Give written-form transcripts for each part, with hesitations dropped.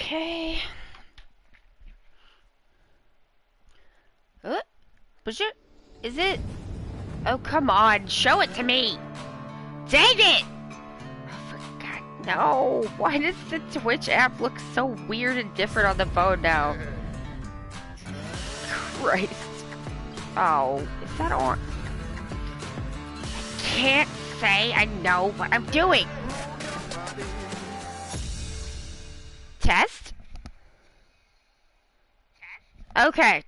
Okay. Was it? Is it? Oh, come on. Show it to me. Dang it! Oh, for God, no. Why does the Twitch app look so weird and different on the phone now? Christ. Oh, is that on? I can't say I know what I'm doing. Test? Okay.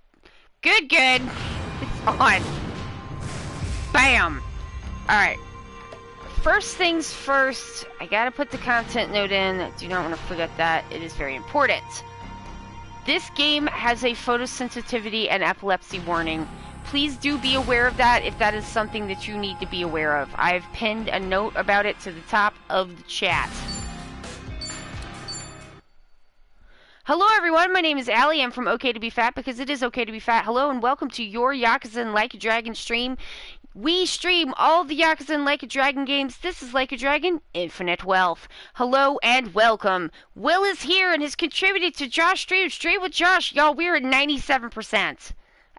Good. It's on. Bam. Alright. First things first, I gotta put the content note in. I do not want to forget that. It is very important. This game has a photosensitivity and epilepsy warning. Please do be aware of that if that is something that you need to be aware of. I've pinned a note about it to the top of the chat. Hello everyone, my name is Allie. I'm from Ok2BeFat because it is okay to be fat. Hello and welcome to your Yakuza and Like a Dragon stream. We stream all the Yakuza and Like a Dragon games. This is Like a Dragon, Infinite Wealth. Hello and welcome. Will is here and has contributed to Josh Stream with Josh. Y'all, we're at 97%.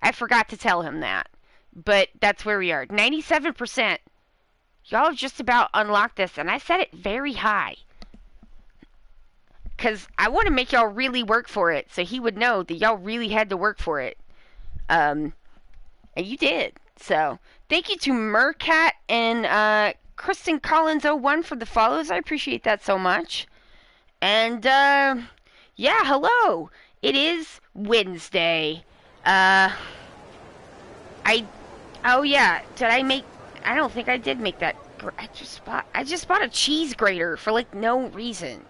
I forgot to tell him that, but that's where we are. 97%. Y'all have just about unlocked this, and I set it very high. Because I want to make y'all really work for it, so he would know that y'all really had to work for it. And you did. So, thank you to Mercat and Kristen Collins01 for the follows. I appreciate that so much. And, yeah, hello. It is Wednesday. Oh yeah, I don't think I did make that. I just bought a cheese grater for, like, no reason.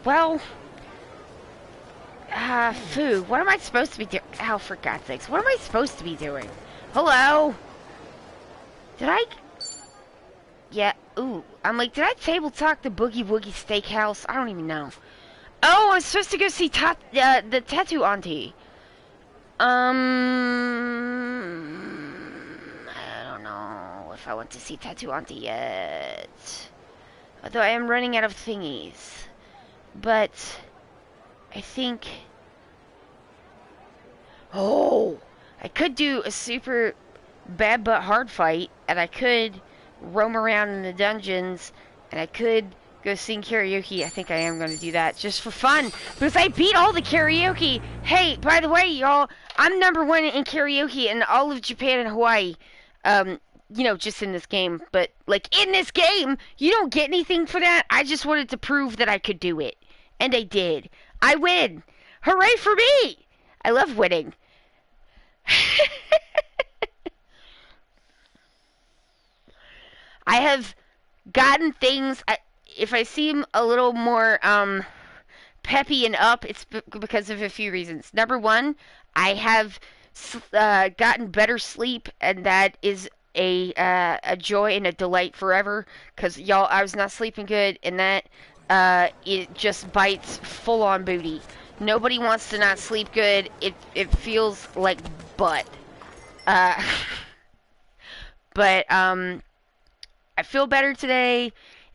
Well, food. What am I supposed to be doing? Oh, for God's sakes. What am I supposed to be doing? Hello? Did I? Yeah, ooh. I'm like, did I table talk the Boogie Woogie Steakhouse? I don't even know. Oh, I'm supposed to go see the tattoo auntie. I don't know if I want to see tattoo auntie yet. Although I am running out of thingies. But I think, I could do a super bad but hard fight, and I could roam around in the dungeons, and I could go sing karaoke. I think I am going to do that just for fun, because I beat all the karaoke. Hey, by the way, y'all, I'm #1 in karaoke in all of Japan and Hawaii. You know, just in this game, but, like, in this game, you don't get anything for that. I just wanted to prove that I could do it. And I did. I win. Hooray for me! I love winning. I have gotten things, if I seem a little more, peppy and up, it's because of a few reasons. Number one, I have gotten better sleep, and that is a joy and a delight forever, because y'all, I was not sleeping good, and that it just bites full on booty. Nobody wants to not sleep good. It feels like butt. But I feel better today.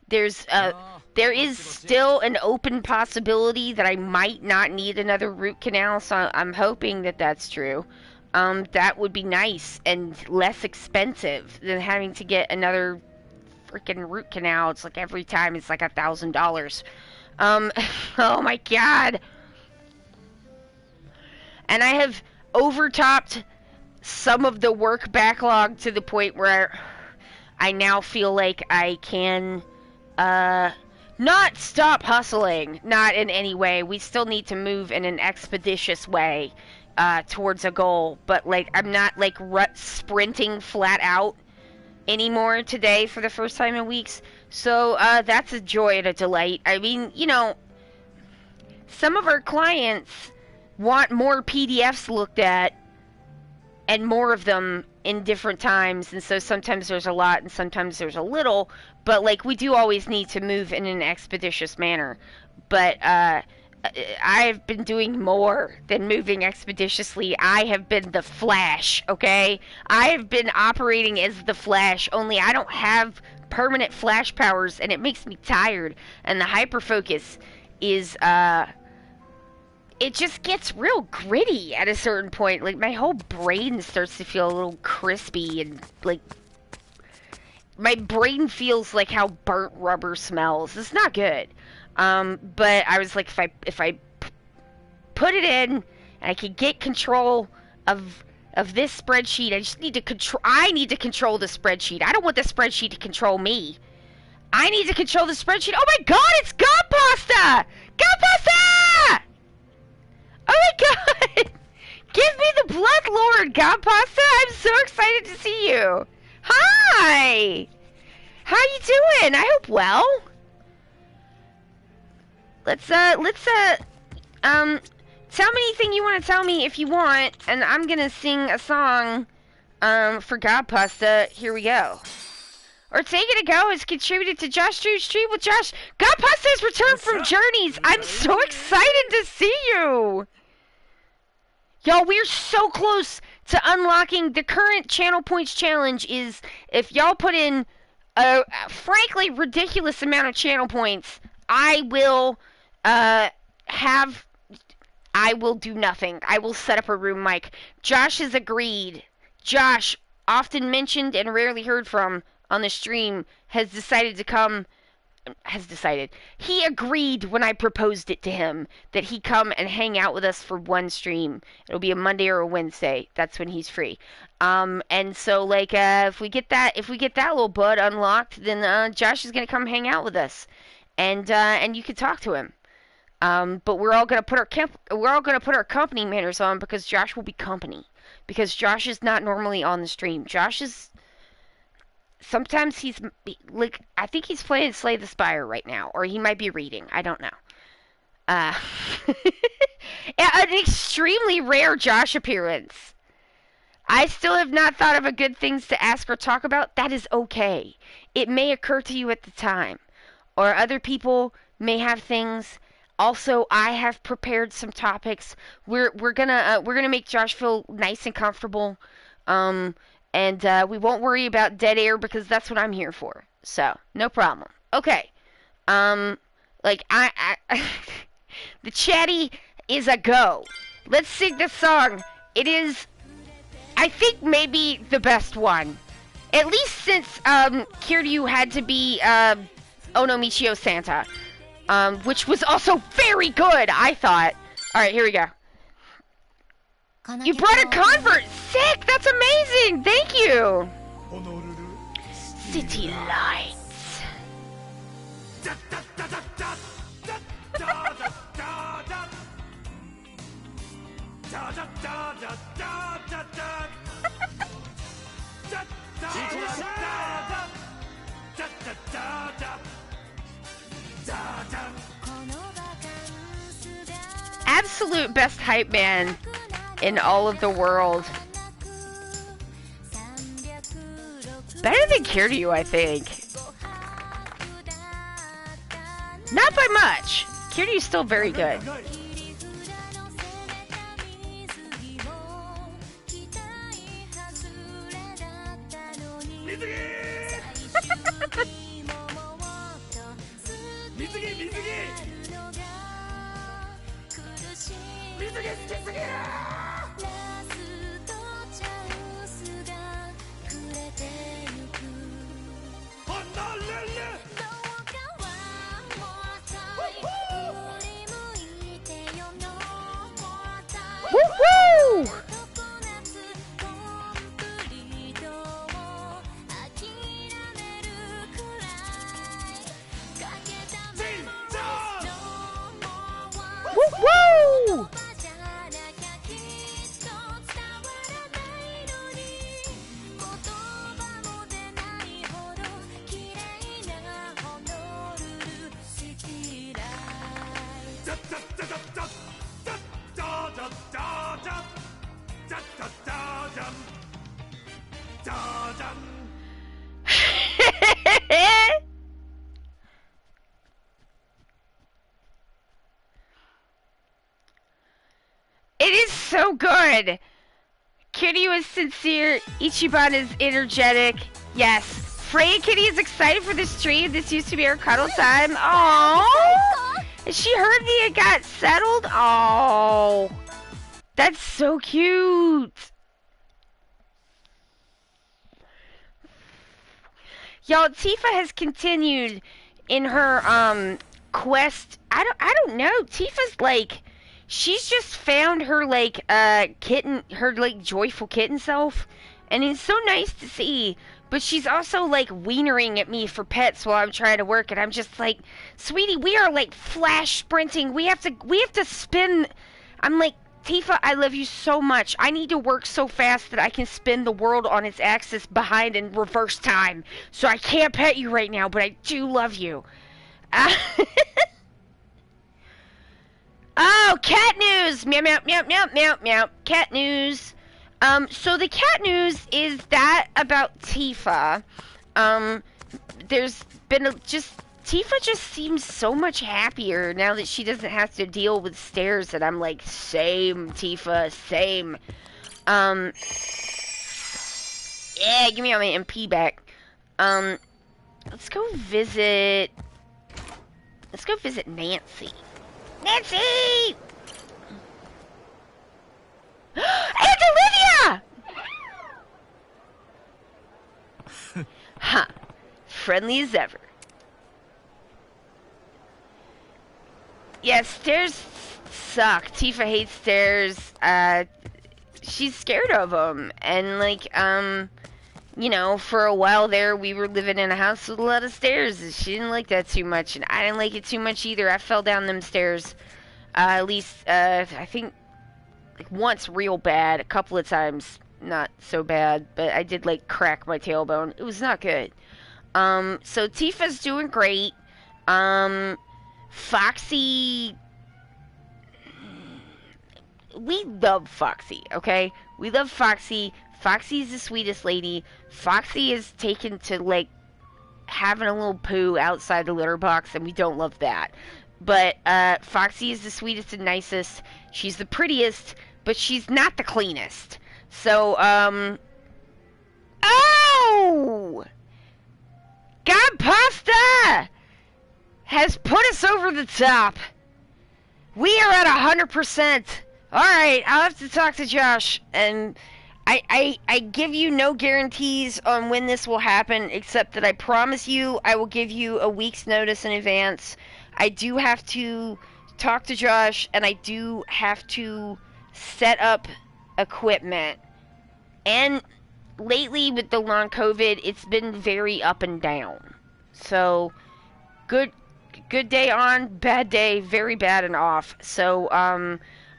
There is still an open possibility that I might not need another root canal, so I'm hoping that that's true. That would be nice and less expensive than having to get another freaking root canal. It's like every time it's like $1,000. Oh my God. And I have overtopped some of the work backlog to the point where I now feel like I can, not stop hustling. Not in any way. We still need to move in an expeditious way towards a goal, but like I'm not like sprinting flat out anymore today for the first time in weeks. So that's a joy and a delight. I mean, you know, some of our clients want more PDFs looked at and more of them in different times, and so sometimes there's a lot and sometimes there's a little, but like we do always need to move in an expeditious manner. But I've been doing more than moving expeditiously. I have been the Flash, okay? I have been operating as the Flash, only I don't have permanent flash powers, and it makes me tired. And the hyper focus is it just gets real gritty at a certain point. Like, my whole brain starts to feel a little crispy, and like my brain feels like how burnt rubber smells. It's not good. But I was like, if I put it in and I could get control of this spreadsheet, I just need to control the spreadsheet. I don't want the spreadsheet to control me. I need to control the spreadsheet. Oh my god, it's God Pasta! God Pasta! Oh my god! Give me the blood lord, God Pasta! I'm so excited to see you. Hi! How you doing? I hope well. Let's tell me anything you want to tell me if you want, and I'm gonna sing a song, for God Pasta. Here we go. Or Take It a Go is contributed to Josh Drew's stream with Josh. God Pasta has returned from Journeys. I'm so excited to see you. Y'all, we're so close to unlocking the current channel points challenge. Is if y'all put in a frankly ridiculous amount of channel points, I will do nothing. I will set up a room mic. Josh has agreed. Josh, often mentioned and rarely heard from on the stream, he agreed when I proposed it to him that he come and hang out with us for one stream. It'll be a Monday or a Wednesday. That's when he's free. And so like if we get that little bud unlocked, then Josh is gonna come hang out with us, and you can talk to him. But we're all gonna put our company manners on, because Josh will be company. Because Josh is not normally on the stream. Sometimes he's, like, I think he's playing Slay the Spire right now. Or he might be reading. I don't know. An extremely rare Josh appearance. I still have not thought of a good things to ask or talk about. That is okay. It may occur to you at the time. Or other people may have things. Also, I have prepared some topics. We're gonna make Josh feel nice and comfortable. And we won't worry about dead air, because that's what I'm here for. So, no problem. Okay. Like, the chatty is a go. Let's sing this song. It is, I think, maybe the best one. At least since, Kiryu had to be, Ono Michio Santa. Which was also very good, I thought. Alright, here we go. You brought a convert! Sick! That's amazing! Thank you! City lights. Absolute best hype man in all of the world. Better than Kiryu, I think. Not by much. Kiryu's still very good. Woo-woo! Woo-woo! It is so good. Kiryu is sincere. Ichiban is energetic. Yes. Freya Kitty is excited for this tree. This used to be her cuddle time. Aww. She heard me and got settled. Oh, that's so cute. Y'all, Tifa has continued in her quest. I don't know. Tifa's like, she's just found her like kitten, her like joyful kitten self, and it's so nice to see. But she's also like wienering at me for pets while I'm trying to work, and I'm just like, sweetie, we are like flash sprinting. We have to spin. I'm like, Tifa, I love you so much. I need to work so fast that I can spin the world on its axis behind in reverse time. So I can't pet you right now, but I do love you. Oh, cat news! Meow, meow, meow, meow, meow, meow. Cat news. So the cat news is that about Tifa. There's been Tifa just seems so much happier now that she doesn't have to deal with stairs, and I'm like, same, Tifa, same. Yeah, give me all my MP back. Let's go visit Nancy. Nancy! Aunt Olivia! Huh. Friendly as ever. Yeah, stairs suck. Tifa hates stairs. She's scared of them. And, like, you know, for a while there, we were living in a house with a lot of stairs. She didn't like that too much, and I didn't like it too much either. I fell down them stairs, at least, I think, like, once real bad. A couple of times, not so bad, but I did, like, crack my tailbone. It was not good. So Tifa's doing great. Foxy... We love Foxy, okay? We love Foxy. Foxy's the sweetest lady. Foxy is taken to, like, having a little poo outside the litter box, and we don't love that. But, Foxy is the sweetest and nicest. She's the prettiest, but she's not the cleanest. So, Oh! God Pasta has put us over the top. We are at 100%. Alright, I'll have to talk to Josh, and I give you no guarantees on when this will happen, except that I promise you I will give you a week's notice in advance. I do have to talk to Josh, and I do have to set up equipment. And lately, with the long COVID, it's been very up and down. So, good day on, bad day, very bad and off. So,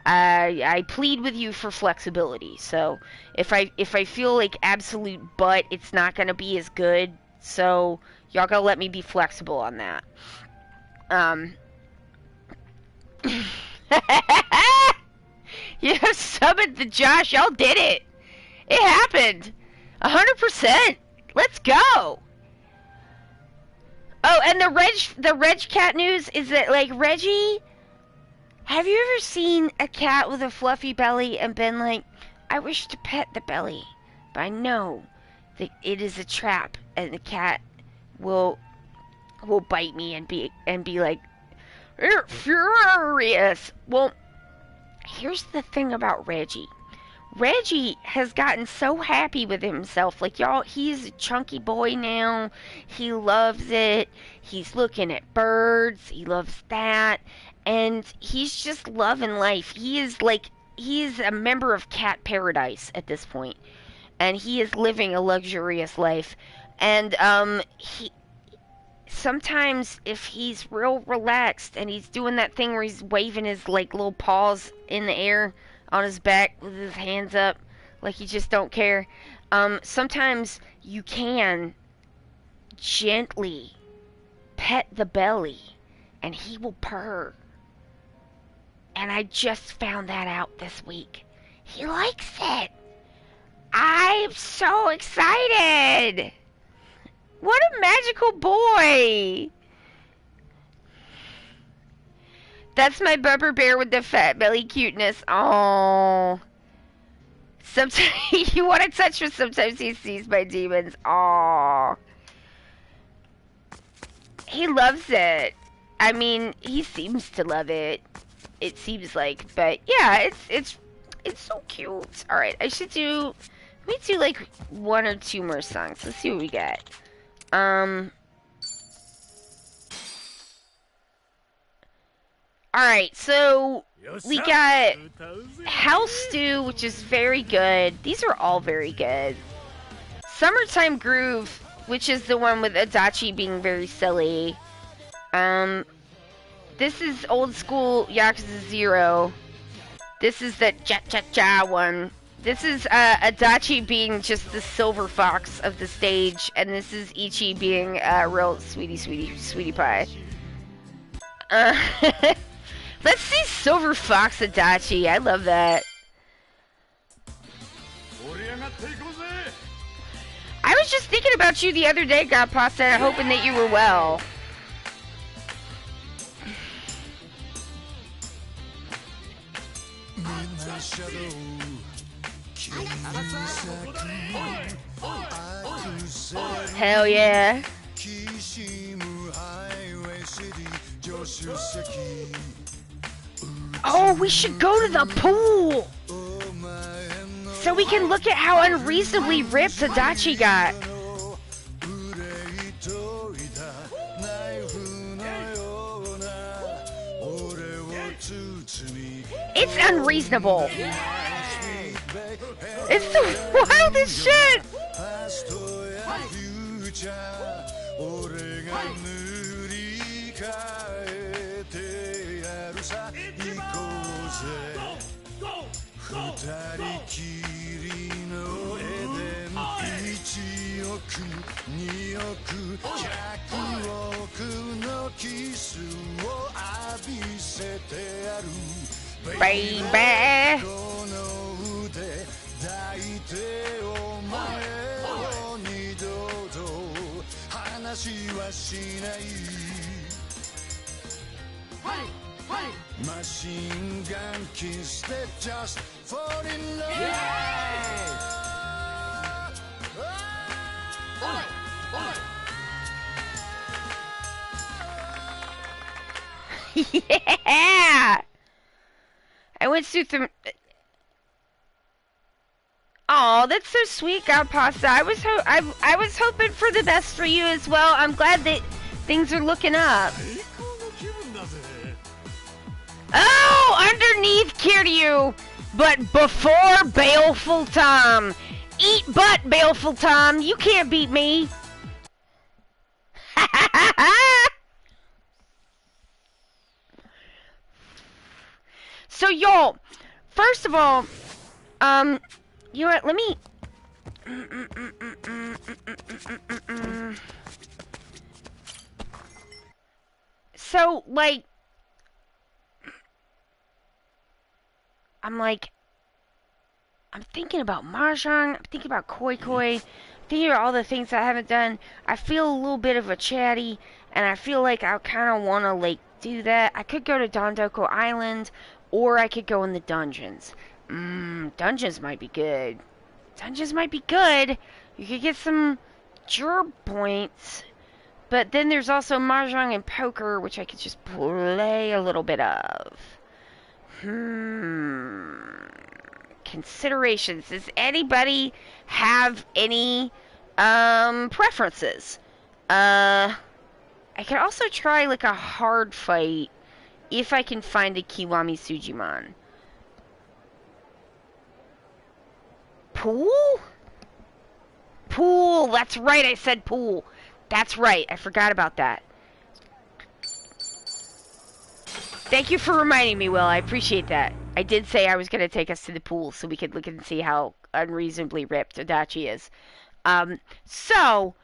I plead with you for flexibility. So, if I feel like absolute butt, it's not gonna be as good. So, y'all gotta let me be flexible on that. You have summoned the Josh. Y'all did it. It happened. 100%. Let's go. Oh, and the Reg cat news is that, like, Reggie, have you ever seen a cat with a fluffy belly and been like, I wish to pet the belly, but I know that it is a trap, and the cat will bite me and be like, you're furious. Well, here's the thing about Reggie. Reggie has gotten so happy with himself. Like, y'all, he's a chunky boy now. He loves it. He's looking at birds. He loves that. And he's just loving life. He is a member of Cat Paradise at this point. And he is living a luxurious life. And, he... sometimes if he's real relaxed and he's doing that thing where he's waving his, like, little paws in the air on his back with his hands up like he just don't care, sometimes you can gently pet the belly and he will purr. And I just found that out this week. He likes it. I'm so excited. What a magical boy. That's my bumper bear with the fat belly cuteness. Oh. Sometimes you want to touch him, sometimes he sees my demons. Oh. He loves it. I mean, he seems to love it. It seems like, but yeah, it's so cute. All right, I should do. Let me do like 1 or 2 more songs. Let's see what we got. All right, so we got House Stew, which is very good. These are all very good. Summertime Groove, which is the one with Adachi being very silly. This is old school Yakuza 0. This is the cha-cha-cha one. This is Adachi being just the silver fox of the stage, and this is Ichi being a real sweetie pie. Let's see Silver Fox Adachi. I love that. I was just thinking about you the other day, God Pasta, hoping that you were well. Hell yeah. Oh, we should go to the pool so we can look at how unreasonably ripped Adachi got. It's unreasonable. It's the wildest shit. Baby. Machine gun kiss that just fall in love. Yeah. I went through some. Oh, that's so sweet, God Pasta. I was hoping for the best for you as well. I'm glad that things are looking up. Oh, underneath Kiryu, but before Baleful Tom. Eat butt, Baleful Tom. You can't beat me. So, y'all, first of all, you know what, let me... So, like... I'm thinking about Mahjong, I'm thinking about Koi, I'm thinking about all the things I haven't done. I feel a little bit of a chatty, and I feel like I kind of want to, like, do that. I could go to Dondoko Island, or I could go in the dungeons. Dungeons might be good. Dungeons might be good. You could get some juror points. But then there's also Mahjong and poker, which I could just play a little bit of. Considerations. Does anybody have any preferences? I could also try like a hard fight if I can find a Kiwami Sujimon. Pool? Pool! That's right, I said pool. That's right, I forgot about that. Thank you for reminding me, Will. I appreciate that. I did say I was going to take us to the pool so we could look and see how unreasonably ripped Adachi is. So,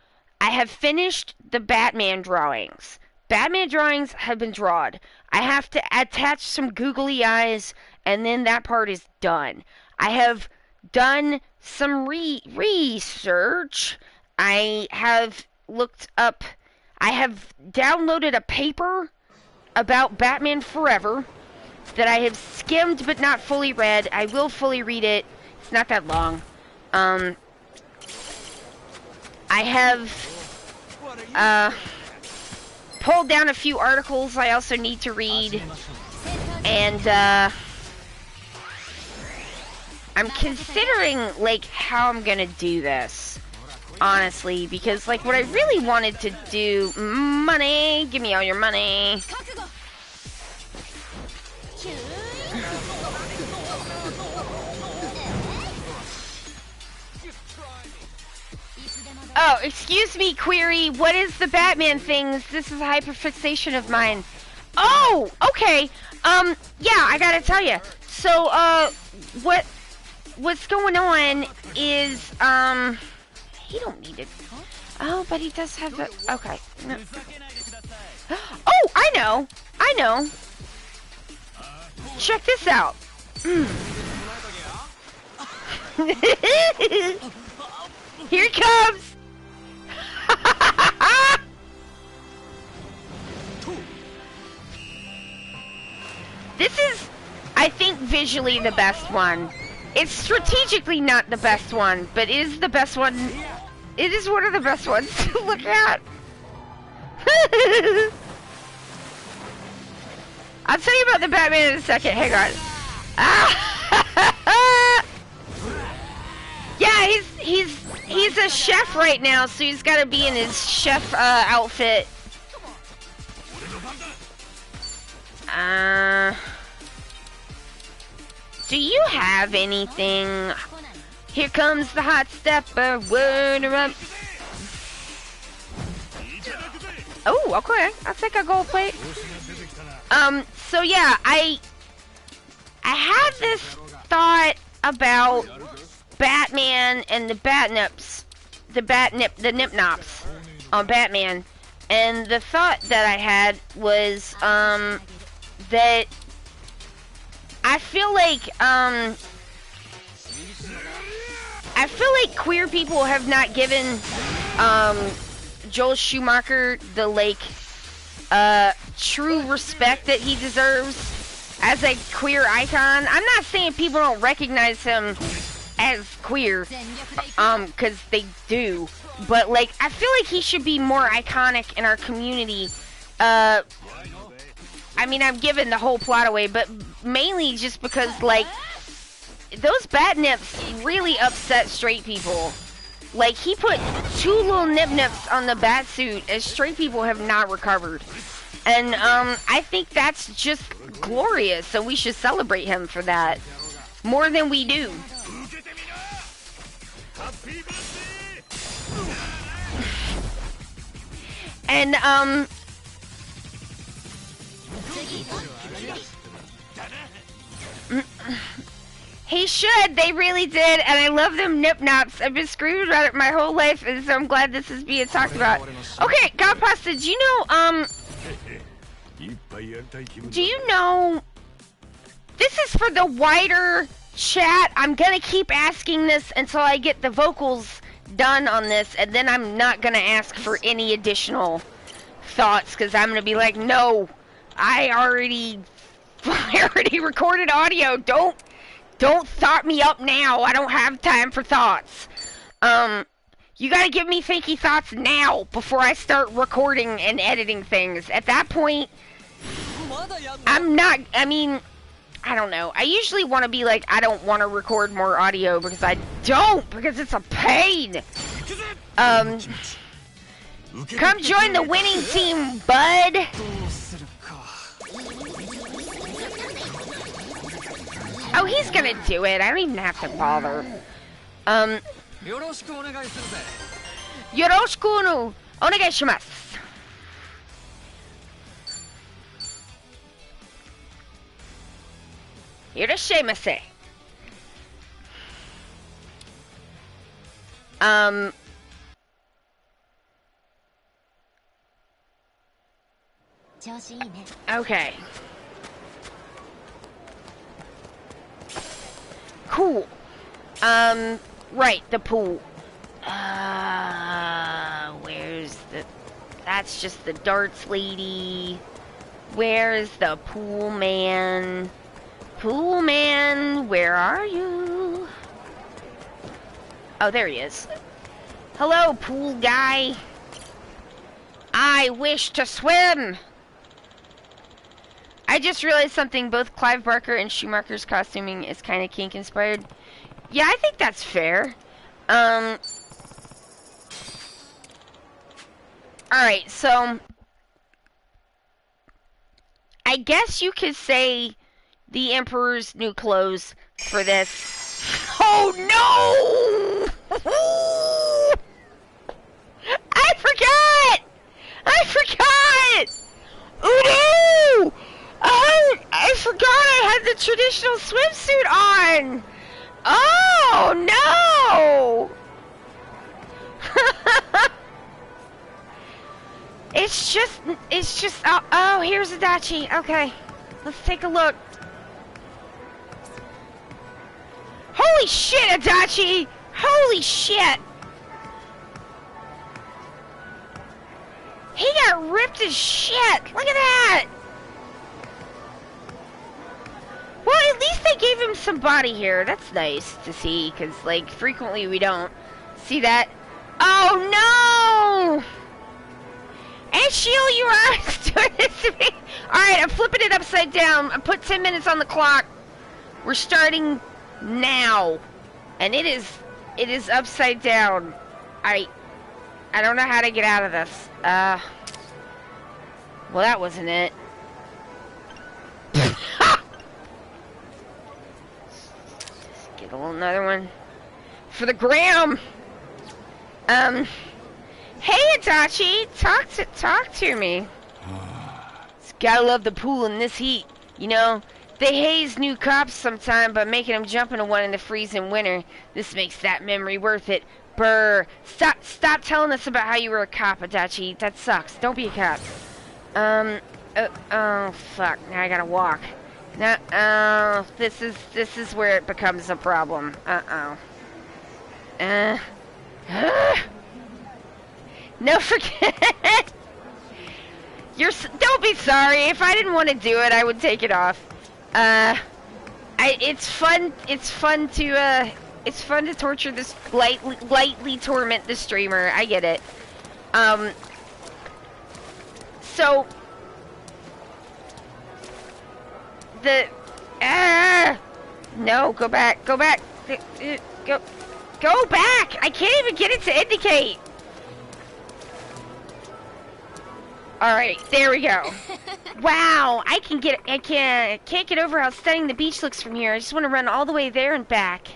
I have finished the Batman drawings. Batman drawings have been drawn. I have to attach some googly eyes, and then that part is done. I have done some research. I have looked up... I have downloaded a paper about Batman Forever that I have skimmed but not fully read. I will fully read it. It's not that long. I have pulled down a few articles I also need to read. And, I'm considering, like, how I'm gonna do this. Honestly, because, like, what I really wanted to do... Money! Give me all your money! Oh, excuse me, Query. What is the Batman things? This is a hyperfixation of mine. Oh, okay. Yeah, I gotta tell you. So, what's going on is, he don't need it. Oh, but he does have the, okay. No. Oh, I know. Check this out. Here it comes. This is, I think, visually the best one. It's strategically not the best one, but it is the best one. It is one of the best ones to look at. I'll tell you about the Batman in a second. Hang on. Yeah, he's a chef right now, so he's got to be in his chef outfit. Do you have anything? Here comes the hot stepper. Word up. Oh, okay. I'll take a gold plate. So yeah, I had this thought about Batman and the Nip-Nops on Batman, and the thought that I had was that I feel like queer people have not given Joel Schumacher the true respect that he deserves as a queer icon. I'm not saying people don't recognize him as queer, because they do, but like I feel like he should be more iconic in our community. I mean, I'm giving the whole plot away, but mainly just because like those bat nips really upset straight people. Like, he put 2 little nip-nips on the bat suit, and straight people have not recovered. And, I think that's just glorious, so we should celebrate him for that. More than we do. And, he should. They really did, and I love them nip-nops. I've been screaming about it my whole life, and so I'm glad this is being talked about. Okay, God Pasta, do you know, do you know, this is for the wider chat. I'm gonna keep asking this until I get the vocals done on this, and then I'm not gonna ask for any additional thoughts, because I'm gonna be like, no, I already recorded audio. Don't thought me up now. I don't have time for thoughts. You gotta give me thinky thoughts now before I start recording and editing things. At that point, I'm not, I mean, I don't know. I usually want to be like, I don't want to record more audio because I don't, because it's a pain. Come join the winning team, bud. Oh, he's gonna do it. I don't even have to bother. Yoroshiku no onegai shimasu. Irashaimase. Okay. Cool. Right, the pool. Where's the... That's just the darts lady. Where's the pool man? Pool man, where are you? Oh, there he is. Hello, pool guy. I wish to swim! I just realized something. Both Clive Barker and Schumacher's costuming is kind of kink inspired. Yeah, I think that's fair. Alright, so I guess you could say the Emperor's New Clothes for this. Oh no! I forgot! I forgot! Oh no! I forgot I had the traditional swimsuit on! Oh no! It's just, oh, here's Adachi. Okay, let's take a look. Holy shit, Adachi! Holy shit! He got ripped as shit! Look at that! Well, at least they gave him some body here. That's nice to see, because, like, frequently we don't see that. Oh, no! And Shield, you are doing this to me. Alright, I'm flipping it upside down. I put 10 minutes on the clock. We're starting now. And it is upside down. I don't know how to get out of this. Well, that wasn't it. Get another one. For the gram! Hey, Itachi! Talk to me. Gotta love the pool in this heat. You know, they haze new cops sometime by making them jump into one in the freezing winter. This makes that memory worth it. Brr. Stop telling us about how you were a cop, Itachi. That sucks. Don't be a cop. Oh, fuck. Now I gotta walk. Now, this is where it becomes a problem. No, forget. Don't be sorry. If I didn't want to do it, I would take it off. It's fun to torture this lightly torment the streamer. I get it. So no, go back. Go back. Go back. I can't even get it to indicate. Alright, there we go. Wow, I can't get over how stunning the beach looks from here. I just want to run all the way there and back.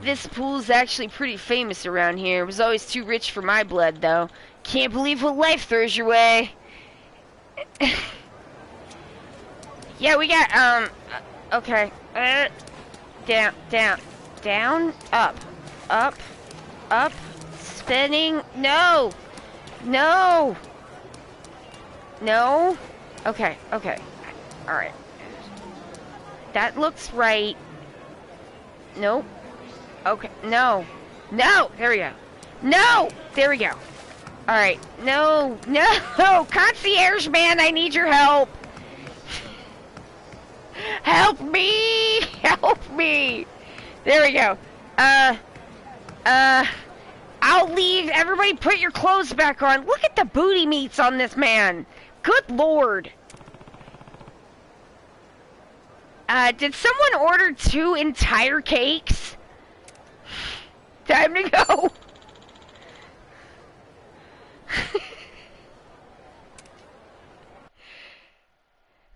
This pool's actually pretty famous around here. It was always too rich for my blood, though. Can't believe what life throws your way. Yeah, we got, okay. Down, up, spinning, no, okay, alright, that looks right, nope, okay, no, there we go, no, there we go, alright, no, concierge man, I need your help. Help me! Help me! There we go. I'll leave. Everybody put your clothes back on. Look at the booty meats on this man. Good lord. Did someone order 2 entire cakes? Time to go.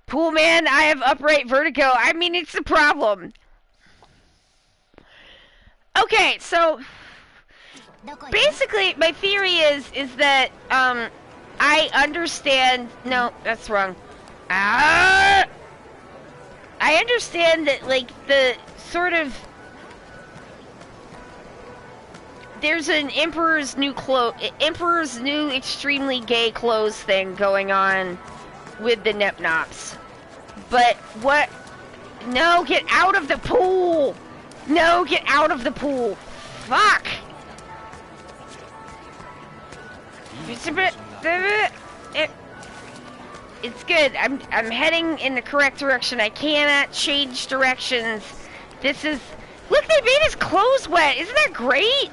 Pool man, I have upright vertigo. I mean, it's a problem. Okay, so basically, my theory is that I understand. No, that's wrong. I understand that, like, the sort of there's an Emperor's New extremely gay clothes thing going on with the Nip-Nops. But what? No, get out of the pool! No, get out of the pool! Fuck! It's a bit. It's good. I'm heading in the correct direction. I cannot change directions This is... Look, they made his clothes wet. Isn't that great?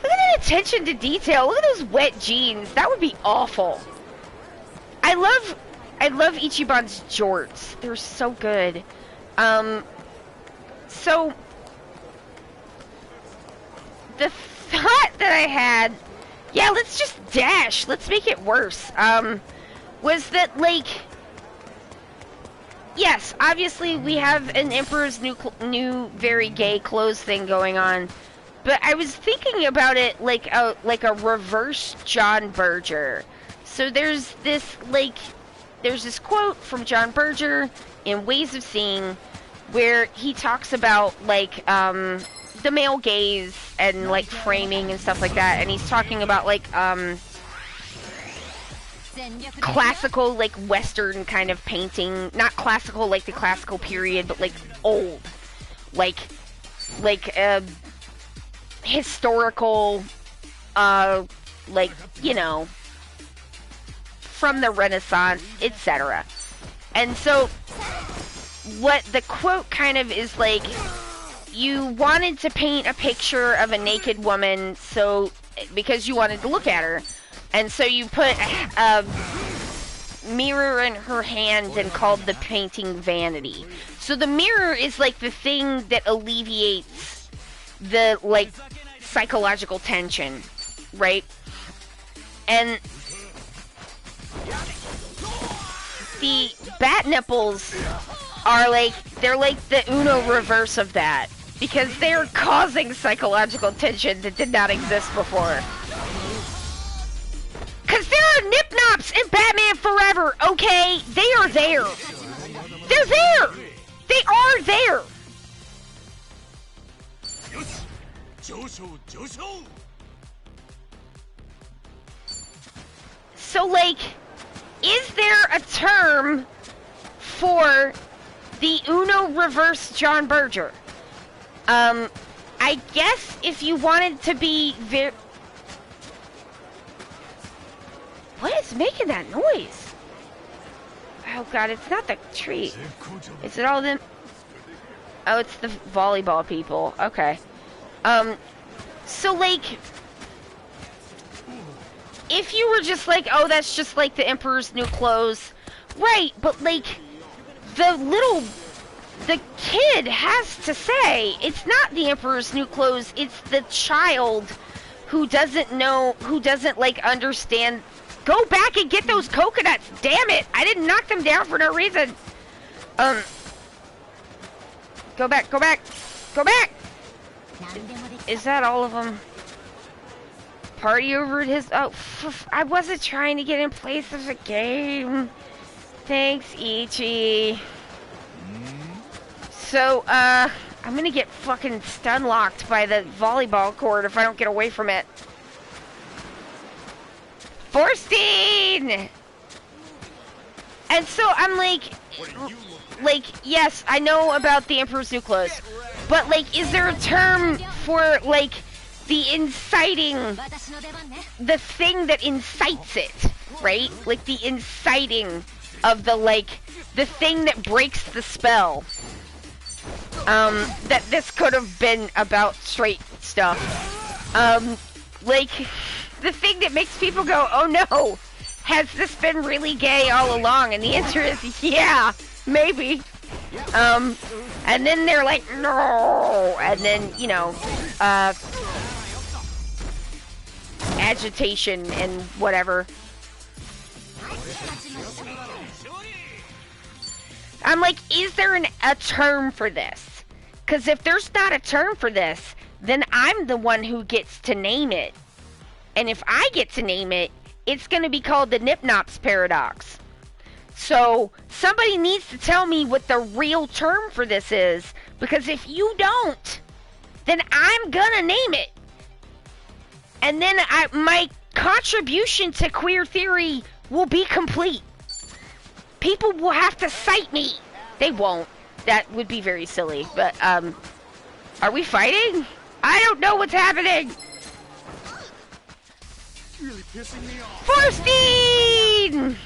Look at that attention to detail. Look at those wet jeans. That would be awful. I love Ichiban's jorts. They're so good. So the thought that I had, yeah, let's just dash. Let's make it worse. Was that, like, yes, obviously we have an Emperor's new very gay clothes thing going on. But I was thinking about it like a reverse John Berger. So there's this quote from John Berger in Ways of Seeing where he talks about like the male gaze and like framing and stuff like that, and he's talking about like classical, like Western kind of painting, not classical like the classical period, but like old, like historical, like, you know, from the Renaissance, etc. And so what the quote kind of is like, you wanted to paint a picture of a naked woman so because you wanted to look at her, and so you put a mirror in her hand and called the painting vanity. So the mirror is like the thing that alleviates the like psychological tension, right? And the bat nipples are like, they're like the Uno reverse of that, because they're causing psychological tension that did not exist before. Cause there are nip-nops in Batman Forever, okay? They are there. They're there. They are there. So, like, is there a term for the Uno reverse John Berger? I guess if you wanted to be very... What is making that noise? Oh god, it's not the tree. Is it all them? Oh, it's the volleyball people. Okay. So, like, if you were just like, oh, that's just like the Emperor's new clothes, right, but, like, the kid has to say, it's not the Emperor's new clothes, it's the child who doesn't know, who doesn't, like, understand. Go back and get those coconuts, damn it! I didn't knock them down for no reason. Go back, go back, go back! Is that all of them? Party over at his... Oh, I wasn't trying to get in place of the game. Thanks, Ichi. So, I'm gonna get fucking stun-locked by the volleyball court if I don't get away from it. Forstein! And so, I'm like, yes, I know about the Emperor's New Clothes, but, like, is there a term for, like, the inciting, the thing that incites it, right? Like, the inciting of the, like, the thing that breaks the spell. That this could have been about straight stuff. Like, the thing that makes people go, oh no, has this been really gay all along? And the answer is, yeah, maybe. And then they're like, no, and then, you know, agitation and whatever. I'm like, is there a term for this? Because if there's not a term for this, then I'm the one who gets to name it. And if I get to name it, it's going to be called the Nipnops Paradox. So, somebody needs to tell me what the real term for this is, because if you don't, then I'm gonna name it. And then my contribution to queer theory will be complete. People will have to cite me. They won't. That would be very silly. But, are we fighting? I don't know what's happening. Really pissing me off. Forstein!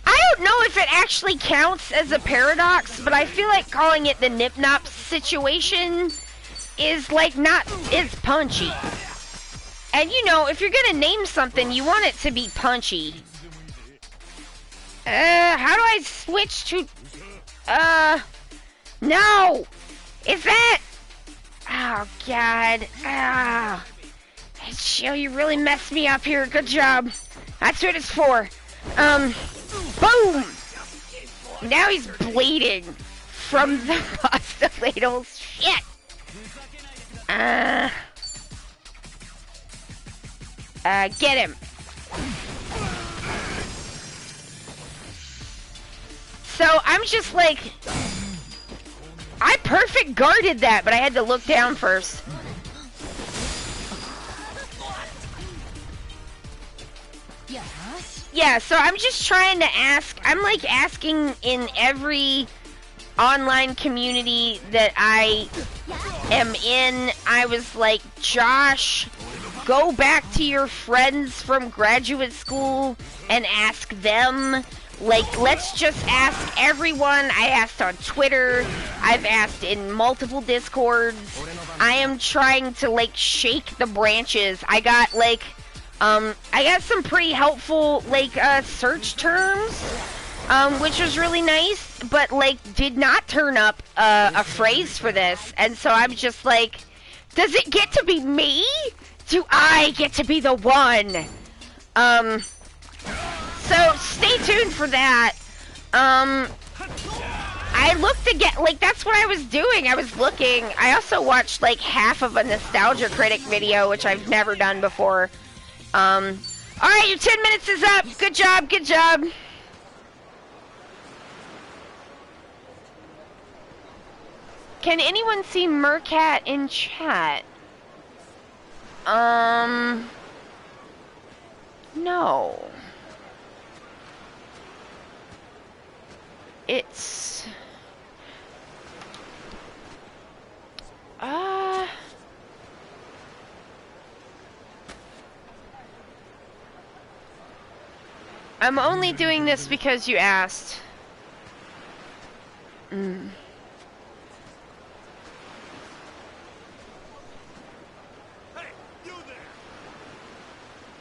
I don't know if it actually counts as a paradox, but I feel like calling it the Nip Nop situation is like not as punchy. And you know, if you're gonna name something, you want it to be punchy. How do I switch to, no! Is that, oh god, Chill, you really messed me up here, good job. That's what it's for. Boom! Now he's bleeding from the pasta ladles. Shit! Get him. So I'm just like, I perfect guarded that, but I had to look down first. Yeah, so I'm just trying to ask, I'm like asking in every online community that I am in, I was like, Josh, go back to your friends from graduate school and ask them. Like, let's just ask everyone. I asked on Twitter. I've asked in multiple Discords. I am trying to, like, shake the branches. I got, like, I got some pretty helpful, like, search terms, which was really nice, but, like, did not turn up, a phrase for this. And so I'm just like, does it get to be me? Do I get to be the one? So stay tuned for that. I looked again, like that's what I was doing. I was looking. I also watched like half of a Nostalgia Critic video, which I've never done before. Alright, your 10 minutes is up. Good job, good job. Can anyone see Mercat in chat? No. It's... I'm only doing this because you asked.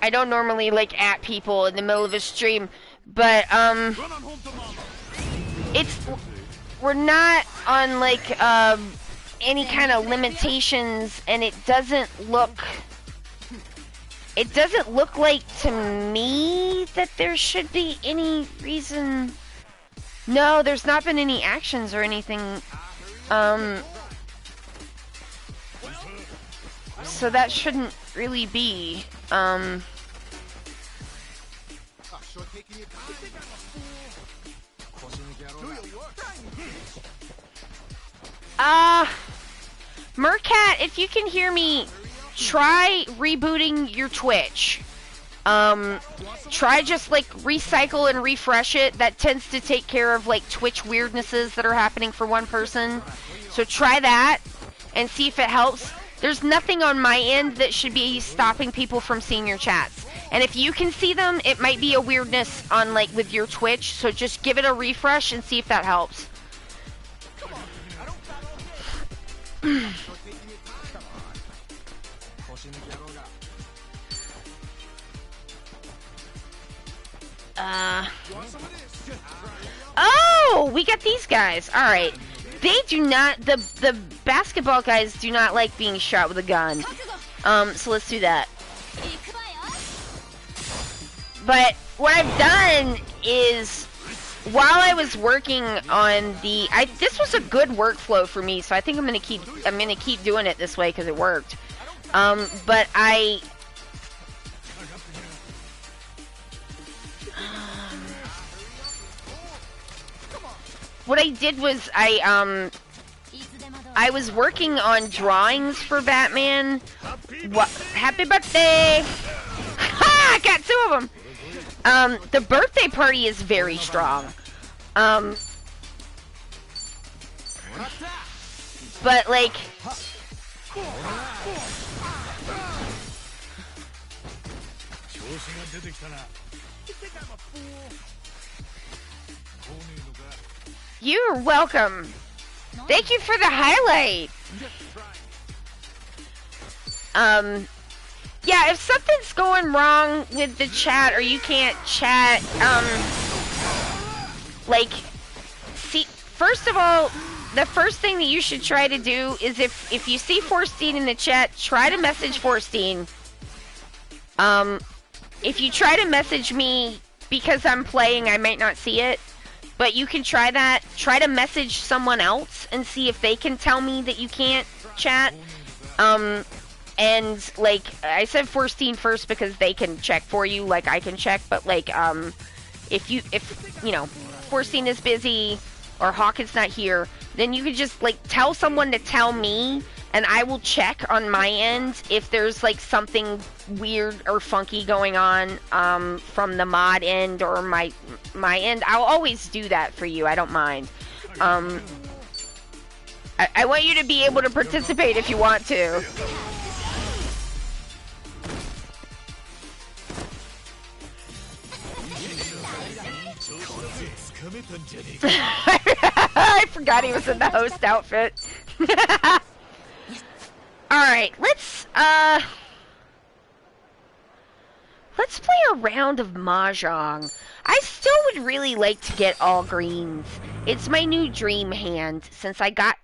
I don't normally like at people in the middle of a stream, but we're not on like any kind of limitations, and it doesn't look like to me that there should be any reason. No, there's not been any actions or anything. So that shouldn't really be. Mercat, if you can hear me, try rebooting your Twitch. Try just like recycle and refresh it. That tends to take care of like Twitch weirdnesses that are happening for one person. So try that and see if it helps. There's nothing on my end that should be stopping people from seeing your chats. And if you can see them, it might be a weirdness on like with your Twitch. So just give it a refresh and see if that helps. Oh, we got these guys. All right. They do not, the basketball guys do not like being shot with a gun. So let's do that. But what I've done is, while I was working on the, this was a good workflow for me, so I think I'm gonna keep doing it this way because it worked. But what I did was I was working on drawings for Batman. Happy birthday! Ha! I got 2 of them. The birthday party is very strong. But like, You're welcome. Thank you for the highlight. Yeah, if something's going wrong with the chat or you can't chat, like, see, first of all, the first thing that you should try to do is if you see Forstein in the chat, try to message Forstein. If you try to message me because I'm playing, I might not see it, but you can try that. Try to message someone else and see if they can tell me that you can't chat. And, like, I said Forstein first because they can check for you, like I can check, but, like, if you know, Forstein is busy or Hawkins not here, then you could just, like, tell someone to tell me, and I will check on my end if there's, like, something weird or funky going on, from the mod end or my end. I'll always do that for you, I don't mind. I want you to be able to participate if you want to. I forgot he was in the host outfit. Alright, let's play a round of Mahjong. I still would really like to get all greens. It's my new dream hand since I got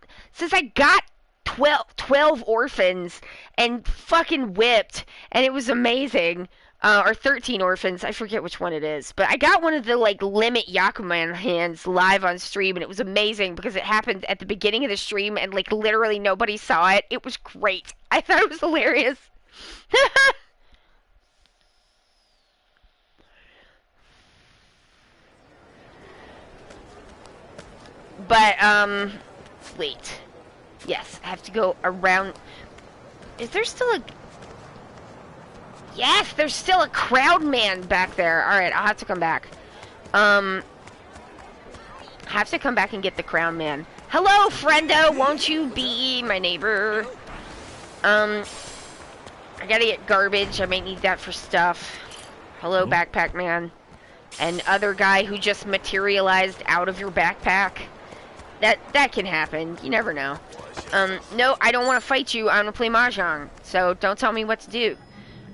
12 orphans and fucking whipped, and it was amazing. Or 13 orphans, I forget which one it is. But I got one of the, like, limit Yakuman hands live on stream, and it was amazing because it happened at the beginning of the stream, and, like, literally nobody saw it. It was great. I thought it was hilarious. But, wait. Yes, I have to go around. Is there still a... Yes, there's still a crowd man back there. Alright, I'll have to come back. Have to come back and get the crown man. Hello, friendo, won't you be my neighbor? I gotta get garbage. I might need that for stuff. Hello, backpack man. And other guy who just materialized out of your backpack. That can happen. You never know. No, I don't want to fight you. I want to play Mahjong. So don't tell me what to do.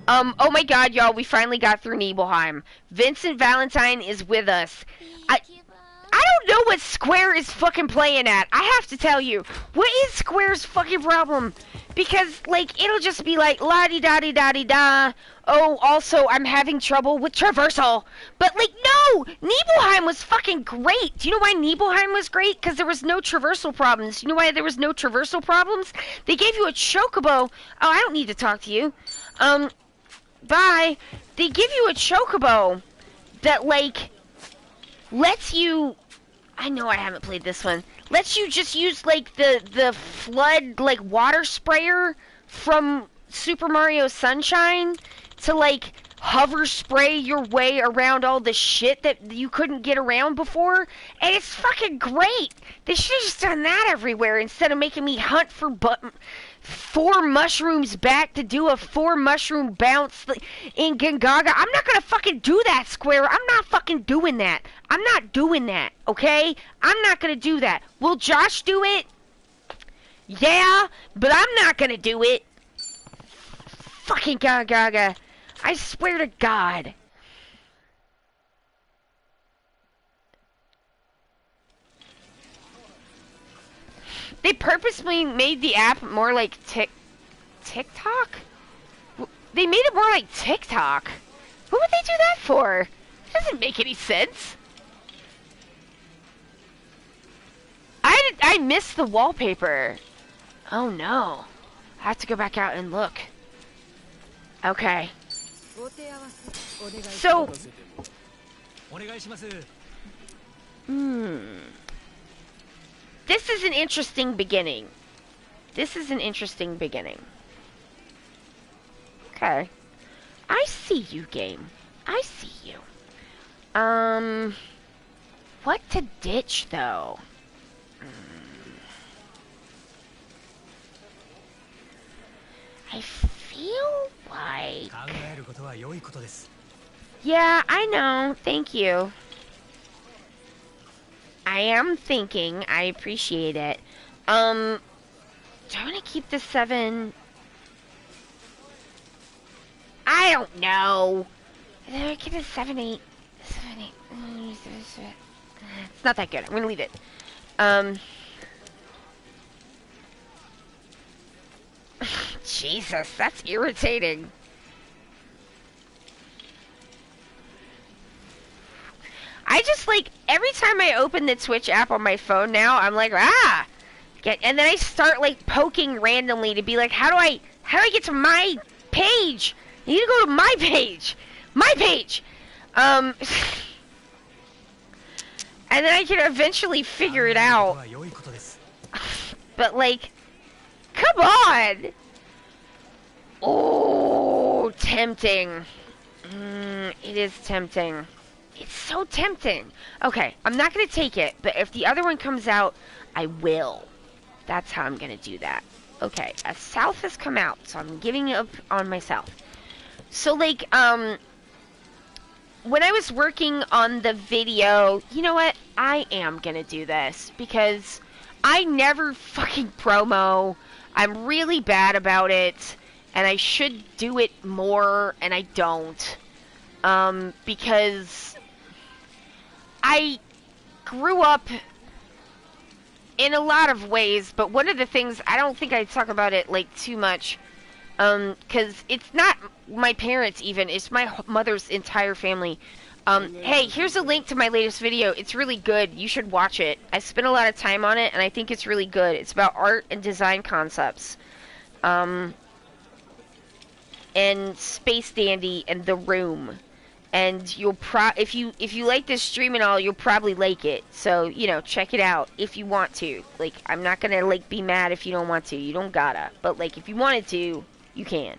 Oh my god, y'all, we finally got through Nibelheim. Vincent Valentine is with us. I don't know what Square is fucking playing at. I have to tell you. What is Square's fucking problem? Because, like, it'll just be like, la-di-da-di-da-di-da. Oh, also, I'm having trouble with traversal. But, like, no! Nibelheim was fucking great. Do you know why Nibelheim was great? Because there was no traversal problems. You know why there was no traversal problems? They gave you a chocobo. Oh, I don't need to talk to you. Bye. They give you a chocobo that, like, lets you... I know I haven't played this one. Lets you just use, like, the flood, like, water sprayer from Super Mario Sunshine to, like, hover spray your way around all the shit that you couldn't get around before. And it's fucking great. They should have just done that everywhere instead of making me hunt for 4 mushrooms back to do a 4 mushroom bounce in Gingaga. I'm not gonna fucking do that, Square. I'm not fucking doing that. I'm not doing that, okay? I'm not gonna do that. Will Josh do it? Yeah, but I'm not gonna do it. Fucking Gingaga. I swear to God. They purposely made the app more like TikTok? They made it more like TikTok. What would they do that for? It doesn't make any sense. I missed the wallpaper. Oh no. I have to go back out and look. Okay. So... This is an interesting beginning. This is an interesting beginning. Okay. I see you, game. I see you. What to ditch, though? I feel like... Yeah, I know. Thank you. I am thinking. I appreciate it. Do I want to keep the 7? I don't know. I keep the 7, 8. 7, 8. It's not that good. I'm gonna leave it. Jesus, that's irritating. I just like every time I open the Twitch app on my phone now, I'm like, and then I start like poking randomly to be like, how do I get to my page? You need to go to my page. My page. And then I can eventually figure it out. But like, come on. Oh, tempting. It is tempting. It's so tempting. Okay, I'm not going to take it, but if the other one comes out, I will. That's how I'm going to do that. Okay, a south has come out, so I'm giving up on my south. So, like, when I was working on the video, you know what? I am going to do this, because I never fucking promo. I'm really bad about it, and I should do it more, and I don't. Because I grew up in a lot of ways, but one of the things, I don't think I talk about it, like, too much, because it's not my parents even, it's my mother's entire family. Hey, here's a link to my latest video. It's really good. You should watch it. I spent a lot of time on it, and I think it's really good. It's about art and design concepts. And Space Dandy and The Room. And you'll if you like this stream and all, you'll probably like it. So, you know, check it out if you want to. Like, I'm not gonna like be mad if you don't want to. You don't gotta. But like, if you wanted to, you can.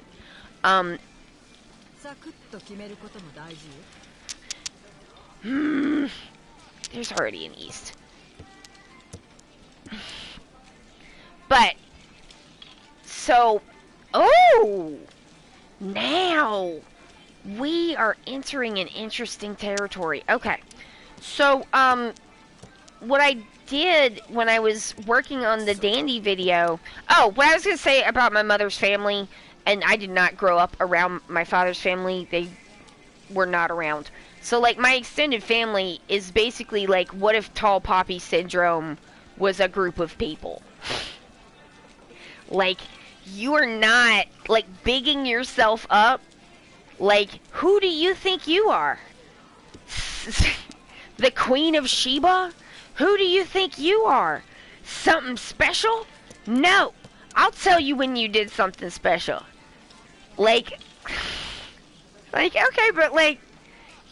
There's already an east. But so, now we are entering an interesting territory. Okay. So, what I did when I was working on the Dandy video... Oh, what I was going to say about my mother's family, and I did not grow up around my father's family. They were not around. So, like, my extended family is basically like, what if Tall Poppy Syndrome was a group of people? Like, you are not, like, bigging yourself up. Like, who do you think you are? The Queen of Sheba? Who do you think you are? Something special? No. I'll tell you when you did something special. Like, okay, but like,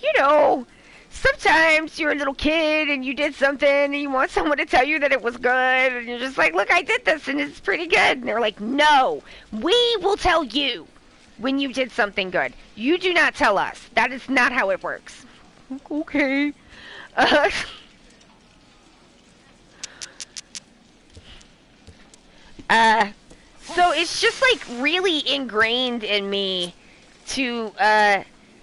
you know, sometimes you're a little kid and you did something and you want someone to tell you that it was good and you're just like, look, I did this and it's pretty good. And they're like, no, we will tell you when you did something good. You do not tell us. That is not how it works. Okay. So it's just like really ingrained in me to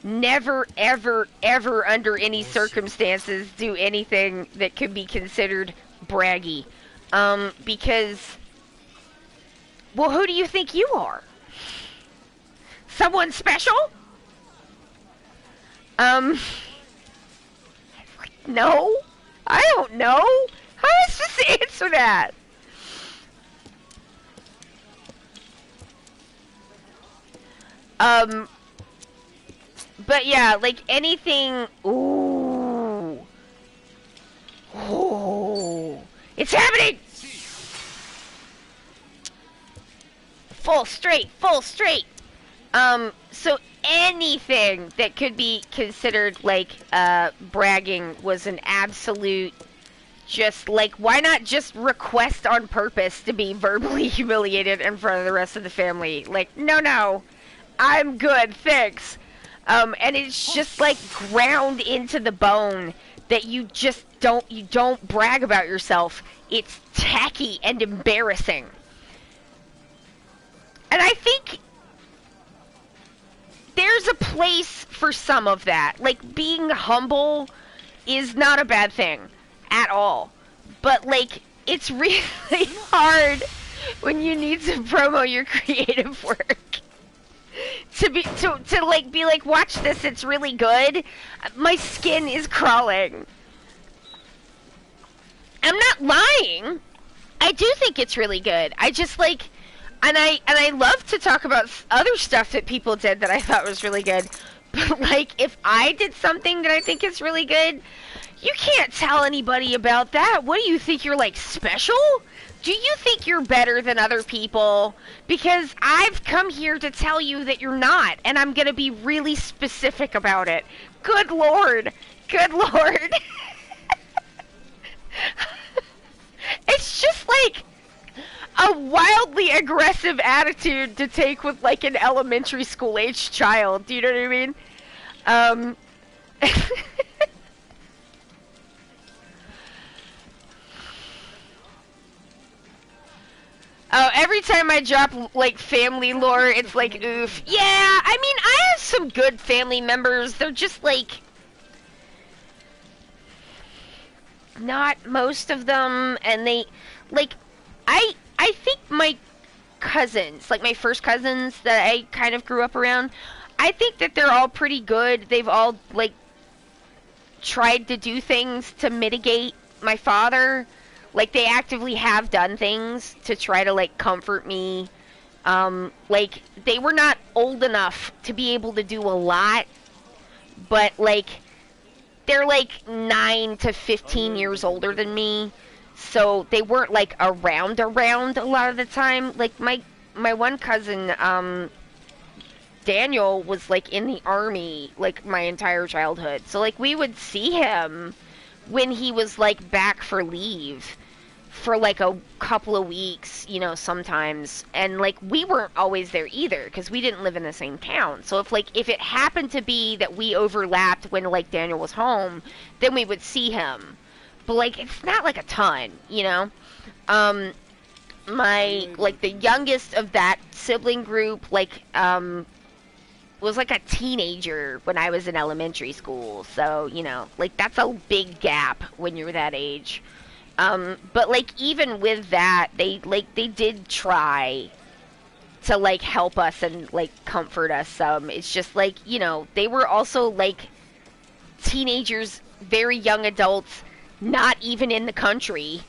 never, ever, ever under any circumstances do anything that could be considered braggy. Because, well, who do you think you are? Someone special? No, I don't know. How am I supposed to answer that? But yeah, like anything. Ooh. Oh, it's happening. Full straight, full straight. So anything that could be considered like bragging was an absolute, just like, why not just request on purpose to be verbally humiliated in front of the rest of the family? Like, no, I'm good, thanks. And it's just like ground into the bone that you just don't brag about yourself. It's tacky and embarrassing. And I think there's a place for some of that. Like, being humble is not a bad thing at all. But, like, it's really hard when you need to promo your creative work. To like be like, watch this, it's really good. My skin is crawling. I'm not lying. I do think it's really good. I just like, and I love to talk about other stuff that people did that I thought was really good. But like, if I did something that I think is really good, you can't tell anybody about that. What do you think, you're like special? Do you think you're better than other people? Because I've come here to tell you that you're not, and I'm gonna be really specific about it. Good lord. Good lord. It's just like a wildly aggressive attitude to take with like an elementary school age child. Do you know what I mean? Oh, every time I drop, like, family lore, it's like, oof. Yeah, I mean, I have some good family members. They're just, like, not most of them, and they, like, I think my cousins, like, my first cousins that I kind of grew up around, I think that they're all pretty good. They've all, like, tried to do things to mitigate my father. Like, they actively have done things to try to, like, comfort me. Like, they were not old enough to be able to do a lot, but, like, they're, like, 9 to 15 years older than me, so they weren't, like, around a lot of the time. Like, my one cousin, Daniel, was, like, in the army, like, my entire childhood. So, like, we would see him when he was, like, back for leave for like a couple of weeks, you know, sometimes. And like, we weren't always there either because we didn't live in the same town. So if it happened to be that we overlapped when like Daniel was home, then we would see him. But like, it's not like a ton, you know. My like the youngest of that sibling group like was like a teenager when I was in elementary school. So, you know, like that's a big gap when you're that age. But like even with that, they did try to like help us and like comfort us some. It's just like, you know, they were also like teenagers, very young adults, not even in the country.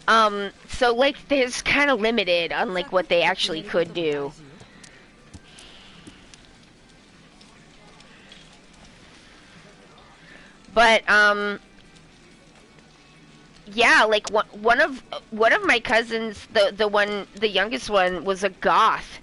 So like there's kind of limited on like what they actually could do. But yeah, like one of my cousins, the youngest one, was a goth.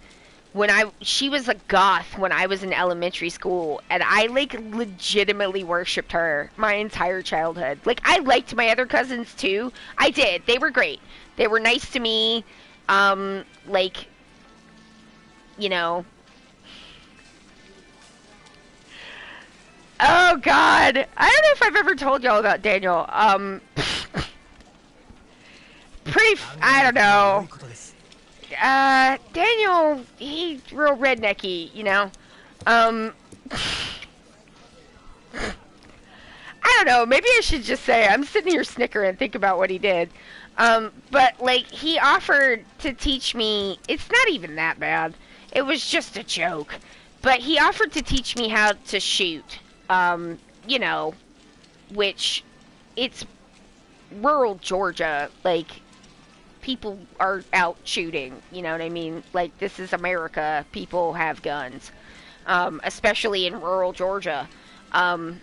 She was a goth when I was in elementary school, and I like legitimately worshipped her my entire childhood. Like I liked my other cousins too. I did. They were great. They were nice to me. Like, you know. Oh God, I don't know if I've ever told y'all about Daniel. I don't know. Daniel, he's real rednecky, you know. I don't know, maybe I should just say, I'm sitting here snickering and think about what he did. But, like, he offered to teach me, it's not even that bad. It was just a joke. But he offered to teach me how to shoot, you know, which, it's rural Georgia, like, people are out shooting, you know what I mean? Like, this is America. People have guns, especially in rural Georgia. Oh,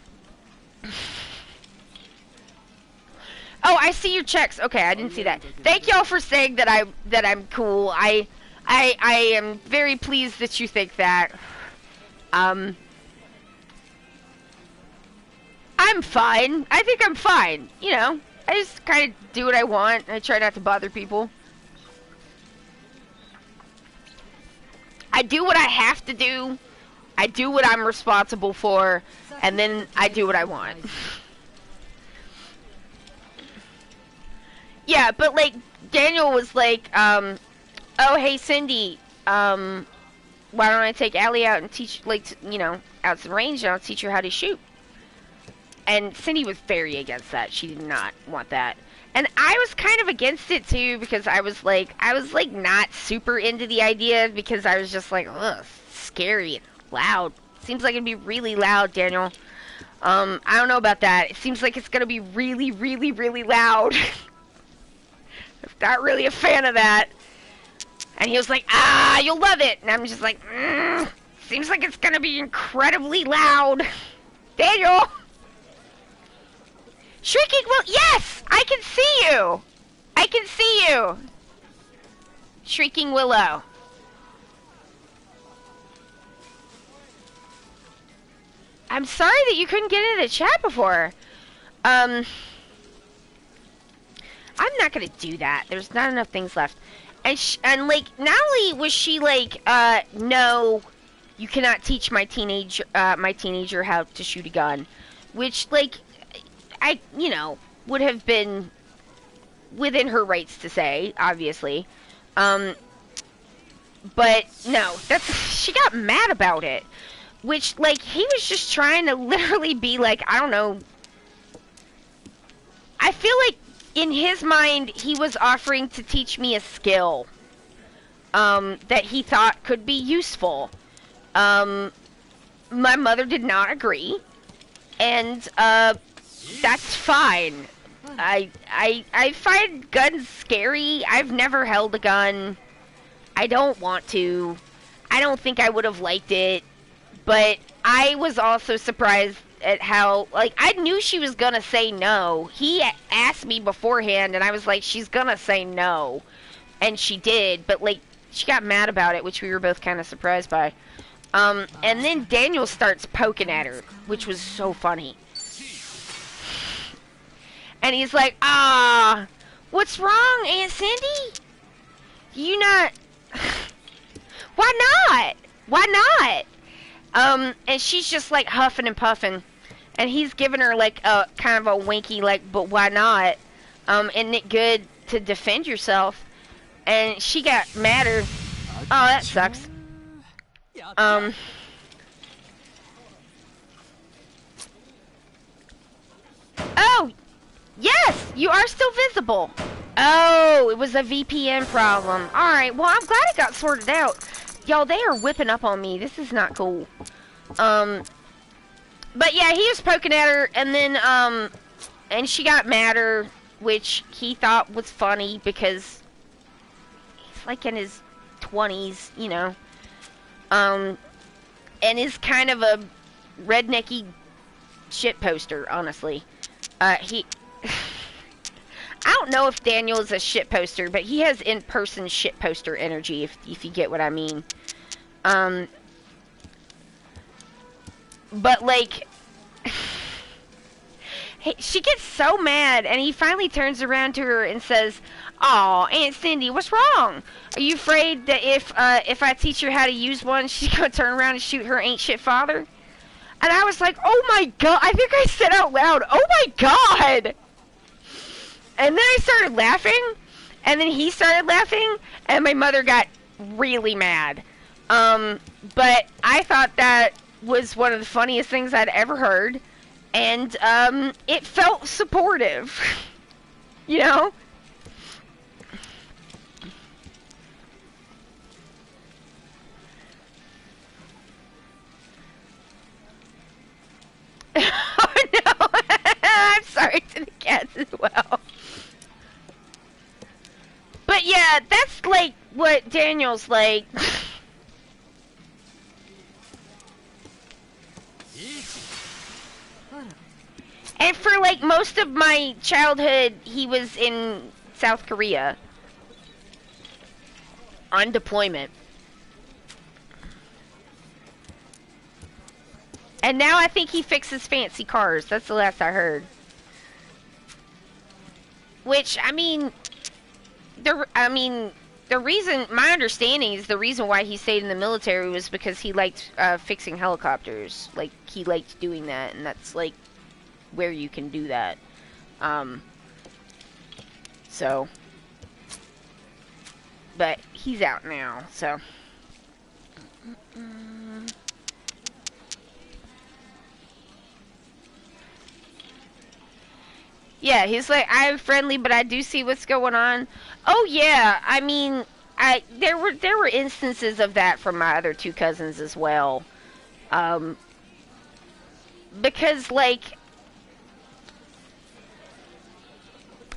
I see your checks. Okay, I didn't see that. Thank y'all for saying that I'm cool. I am very pleased that you think that. I'm fine. I think I'm fine, you know. I just kind of do what I want. I try not to bother people. I do what I have to do. I do what I'm responsible for. And then I do what I want. Yeah, but like, Daniel was like, oh, hey, Cindy, why don't I take Allie out and teach, like, you know, out to the range, and I'll teach her how to shoot. And Cindy was very against that. She did not want that. And I was kind of against it too, because I was like not super into the idea, because I was just like, ugh, scary and loud. Seems like it'd be really loud, Daniel. I don't know about that. It seems like it's gonna be really, really, really loud. I'm not really a fan of that. And he was like, ah, you'll love it. And I'm just like, seems like it's gonna be incredibly loud. Daniel! Shrieking Will, yes! I can see you! I can see you! Shrieking Willow. I'm sorry that you couldn't get into the chat before. I'm not gonna do that. There's not enough things left. And like, not only was she like, no, you cannot teach my teenager how to shoot a gun, which, like, I, you know, would have been within her rights to say, obviously. But no, she got mad about it. Which, like, he was just trying to literally be like, I don't know. I feel like in his mind, he was offering to teach me a skill, that he thought could be useful. My mother did not agree. And, that's fine. I find guns scary. I've never held a gun. I don't want to. I don't think I would have liked it. But I was also surprised at how, like, I knew she was gonna say no. He asked me beforehand, and I was like, she's gonna say no. And she did, but, like, she got mad about it, which we were both kind of surprised by. And then Daniel starts poking at her, which was so funny. And he's like, ah, what's wrong, Aunt Cindy? You not... Why not? Why not? And she's just like huffing and puffing. And he's giving her like a kind of a winky, like, but why not? Isn't it good to defend yourself? And she got madder. Oh, that sucks. Oh, yes, you are still visible. Oh, it was a VPN problem. Alright, well, I'm glad it got sorted out. Y'all, they are whipping up on me. This is not cool. But yeah, he was poking at her, and then, and she got madder, which he thought was funny because he's like in his 20s, you know. And is kind of a rednecky shit poster, honestly. I don't know if Daniel is a shit poster, but he has in-person shit poster energy, if you get what I mean. But, like, she gets so mad, and he finally turns around to her and says, "Aw, Aunt Cindy, what's wrong? Are you afraid that if I teach her how to use one, she's gonna turn around and shoot her ain't shit father?" And I was like, oh my god, I think I said out loud, oh my god! And then I started laughing, and then he started laughing, and my mother got really mad. But I thought that was one of the funniest things I'd ever heard, and, it felt supportive. You know? Oh no! I'm sorry to the cats as well. But yeah, that's like what Daniel's like. And for like most of my childhood, he was in South Korea on deployment. And now I think he fixes fancy cars. That's the last I heard. Which, I mean, the reason, my understanding is the reason why he stayed in the military was because he liked fixing helicopters. Like, he liked doing that, and that's, like, where you can do that. So. But he's out now, so. Mm. Yeah, he's like, I'm friendly, but I do see what's going on. Oh yeah, I mean, there were instances of that from my other two cousins as well. Um, because like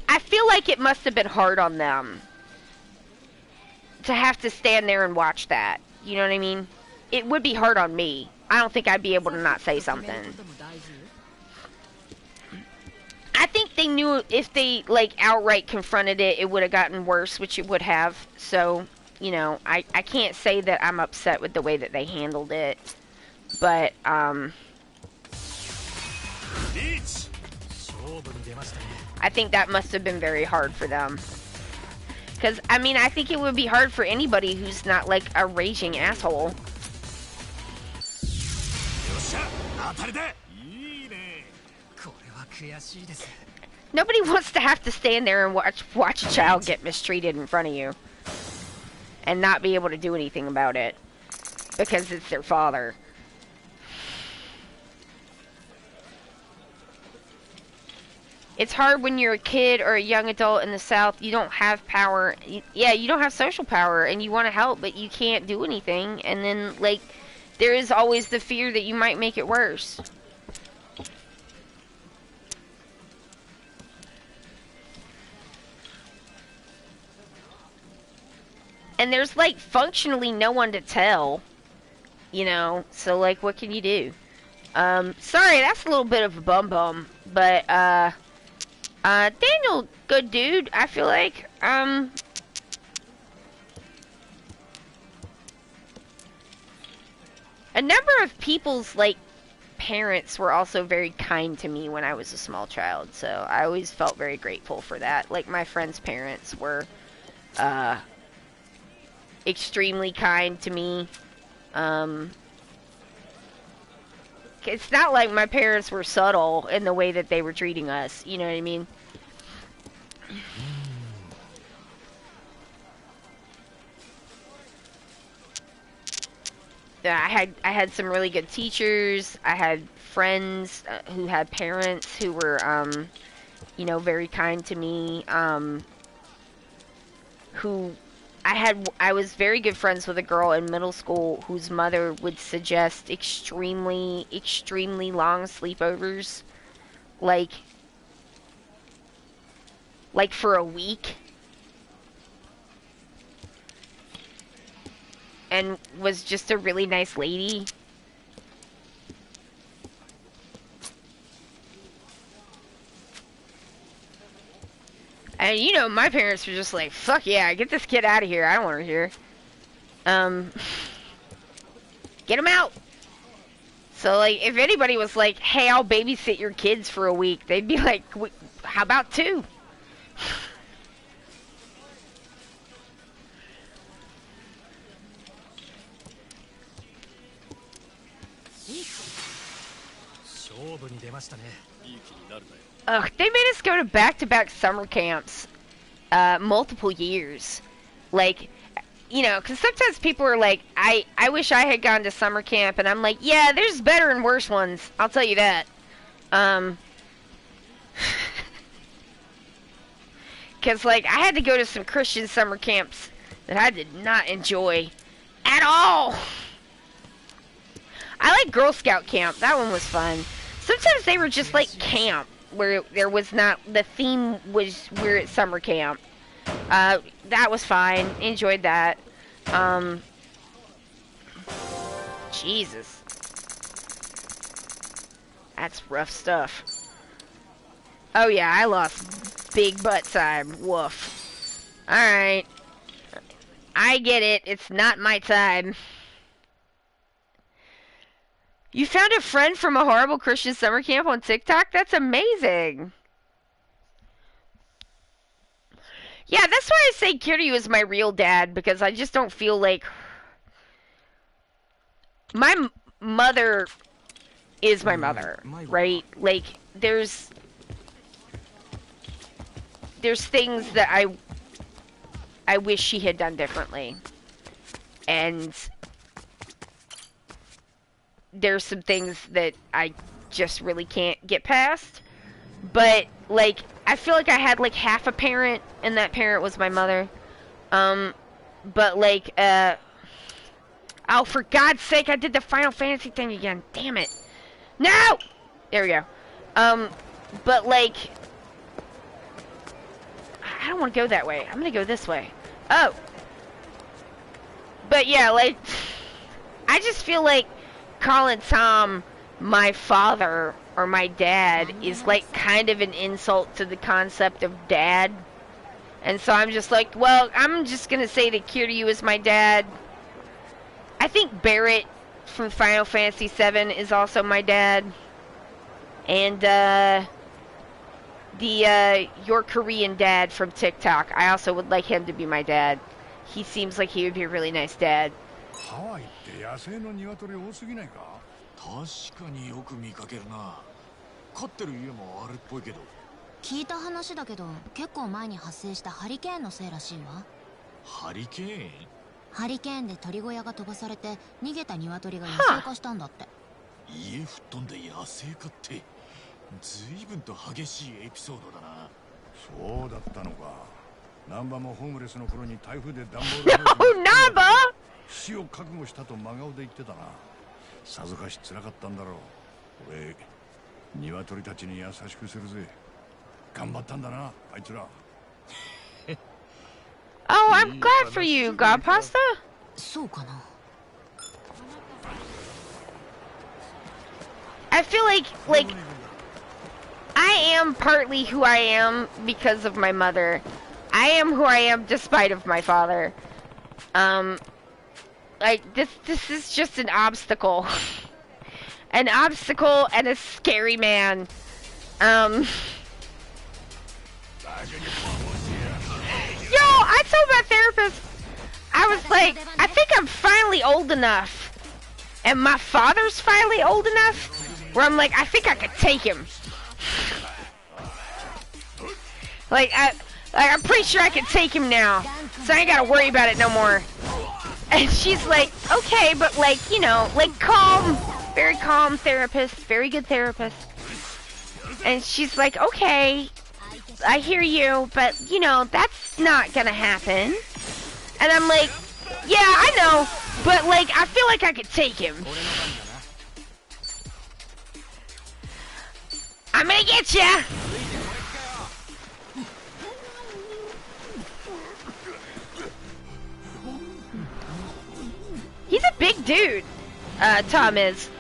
I feel like it must have been hard on them to have to stand there and watch that. You know what I mean? It would be hard on me. I don't think I'd be able to not say something. I think they knew if they like outright confronted it, it would have gotten worse, which it would have. So, you know, I can't say that I'm upset with the way that they handled it, but I think that must have been very hard for them. Because, I mean, I think it would be hard for anybody who's not, like, a raging asshole. Nobody wants to have to stand there and watch a child get mistreated in front of you. And not be able to do anything about it. Because it's their father. It's hard when you're a kid or a young adult in the South. You don't have power. Yeah, you don't have social power, and you want to help, but you can't do anything. And then, like, there is always the fear that you might make it worse. And there's, like, functionally no one to tell. You know? So, like, what can you do? Sorry, that's a little bit of a bum-bum. But, Daniel, good dude, I feel like. A number of people's, like, parents were also very kind to me when I was a small child, so I always felt very grateful for that. Like, my friends' parents were, extremely kind to me. It's not like my parents were subtle in the way that they were treating us, you know what I mean? Yeah, I had some really good teachers. I had friends who had parents who were, you know, very kind to me. Who I was very good friends with a girl in middle school whose mother would suggest extremely, extremely long sleepovers, like for a week, and was just a really nice lady. And, you know, my parents were just like, fuck yeah, get this kid out of here. I don't want her here. Get him out. So, like, if anybody was like, hey, I'll babysit your kids for a week, they'd be like, how about 2? Ugh, they made us go to back-to-back summer camps, multiple years. Like, you know, because sometimes people are like, I wish I had gone to summer camp, and I'm like, yeah, there's better and worse ones, I'll tell you that. Because, like, I had to go to some Christian summer camps that I did not enjoy at all. I like Girl Scout camp, that one was fun. Sometimes they were just like camp, where there was not, the theme was we're at summer camp. That was fine. Enjoyed that. Jesus. That's rough stuff. Oh yeah, I lost big butt time. Woof. Alright. I get it. It's not my time. You found a friend from a horrible Christian summer camp on TikTok? That's amazing. Yeah, that's why I say Kiryu is my real dad, because I just don't feel like... My mother is my mother, right? Like, there's things that I wish she had done differently. And there's some things that I just really can't get past. But, like, I feel like I had, like, half a parent, and that parent was my mother. But, like, oh, for God's sake, I did the Final Fantasy thing again. Damn it. No! There we go. But, like, I don't want to go that way. I'm gonna go this way. Oh. But, yeah, like, I just feel like calling Tom my father or my dad is, like, kind of an insult to the concept of dad. And so I'm just like, well, I'm just gonna say that Kiryu is my dad. I think Barrett from Final Fantasy VII is also my dad. And, your Korean dad from TikTok, I also would like him to be my dad. He seems like he would be a really nice dad. ハワイって野生の鶏多すぎないか？確かによく見かけるな。飼ってる家もあるっぽいけど。聞いた話だけど、結構前に発生したハリケーンのせいらしいわ。ハリケーン？ハリケーンで鳥小屋が飛ばされて逃げた鶏が野生化したんだって。家吹っ飛んで野生化って随分と激しいエピソードだな。そうだったのか。ナンバもホームレスの頃に台風で段ボール No, Namba! 死を覚悟したと真顔で言ってたな。さぞかし辛かったんだろう。俺鶏たちに優しくするぜ。頑張ったんだな、あいつら。Oh, I'm glad for you, God Pasta. そうかな。I feel like I am partly who I am because of my mother. I am who I am despite of my father. Like this is just an obstacle. An obstacle and a scary man. Yo, I told my therapist, I was like, I think I'm finally old enough. And my father's finally old enough where I'm like, I think I could take him. Like, I'm pretty sure I can take him now. So I ain't gotta worry about it no more. And she's like, okay, but like, you know, like calm, very calm therapist, very good therapist. And she's like, okay, I hear you, but you know, that's not gonna happen. And I'm like, yeah, I know, but like, I feel like I could take him. I'm gonna get ya! He's a big dude, Tom is.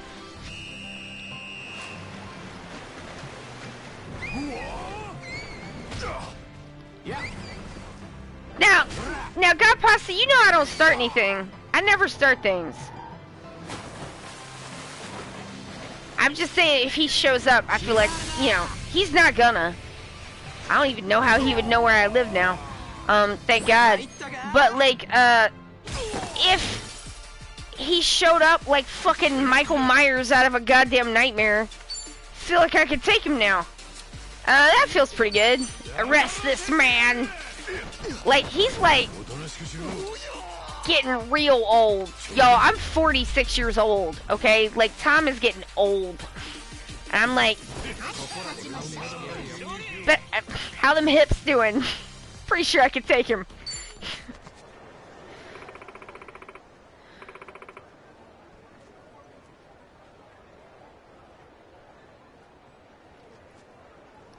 Now, God Pasta, you know I don't start anything. I never start things. I'm just saying, if he shows up, I feel like, you know, he's not gonna. I don't even know how he would know where I live now. Thank God. But, like, if he showed up like fucking Michael Myers out of a goddamn nightmare, I feel like I could take him now. That feels pretty good. Arrest this man. Like, he's like getting real old. Yo, I'm 46 years old, okay? Like, Tom is getting old. And I'm like, but how them hips doing? Pretty sure I could take him.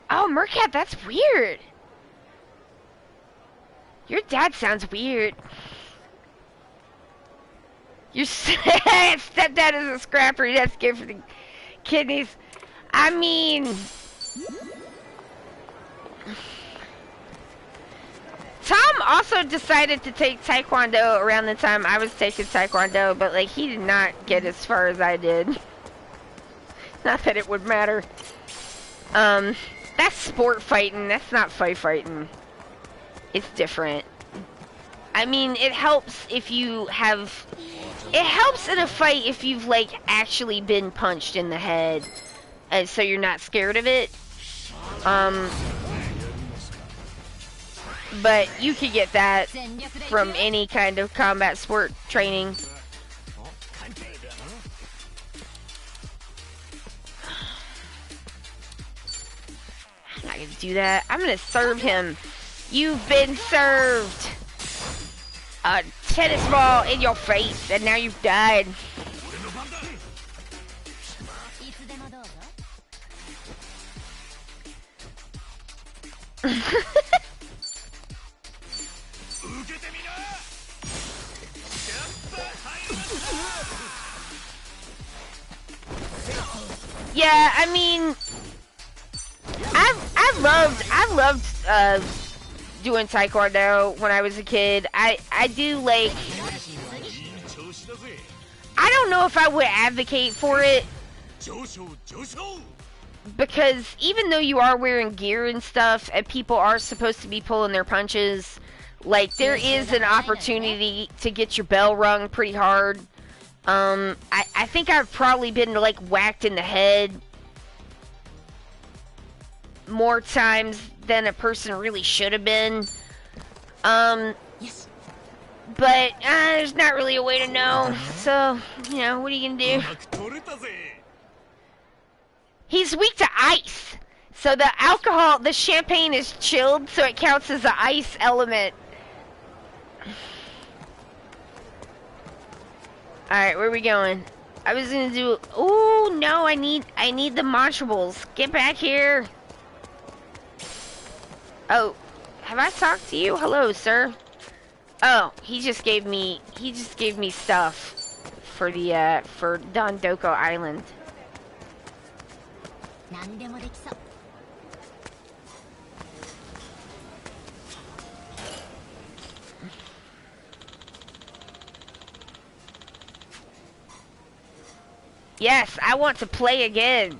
Oh, Mercat, that's weird. Your dad sounds weird. Your stepdad is a scrapper. That's good for the kidneys. I mean, Tom also decided to take Taekwondo around the time I was taking Taekwondo, but like he did not get as far as I did. Not that it would matter. That's sport fighting. That's not fighting. It's different. I mean, it helps if you have... It helps in a fight if you've, like, actually been punched in the head. And so you're not scared of it. But you could get that from any kind of combat sport training. not gonna do that. I'm gonna serve him. You've been served. A tennis ball in your face, and now you've died. Yeah, I mean, I loved doing taekwondo when I was a kid. I do like. I don't know if I would advocate for it, because even though you are wearing gear and stuff, and people are supposed to be pulling their punches, like there is an opportunity to get your bell rung pretty hard. I think I've probably been like whacked in the head more times than a person really should have been. Yes. But there's not really a way to know. So, you know, what are you gonna do? He's weak to ice. So the alcohol, the champagne is chilled, so it counts as an ice element. Alright, where are we going? I was gonna do... Oh no, I need the monstrables. Get back here. Oh, have I talked to you? Hello, sir. Oh, he just gave me stuff for the for Dondoko Island. Yes, I want to play again.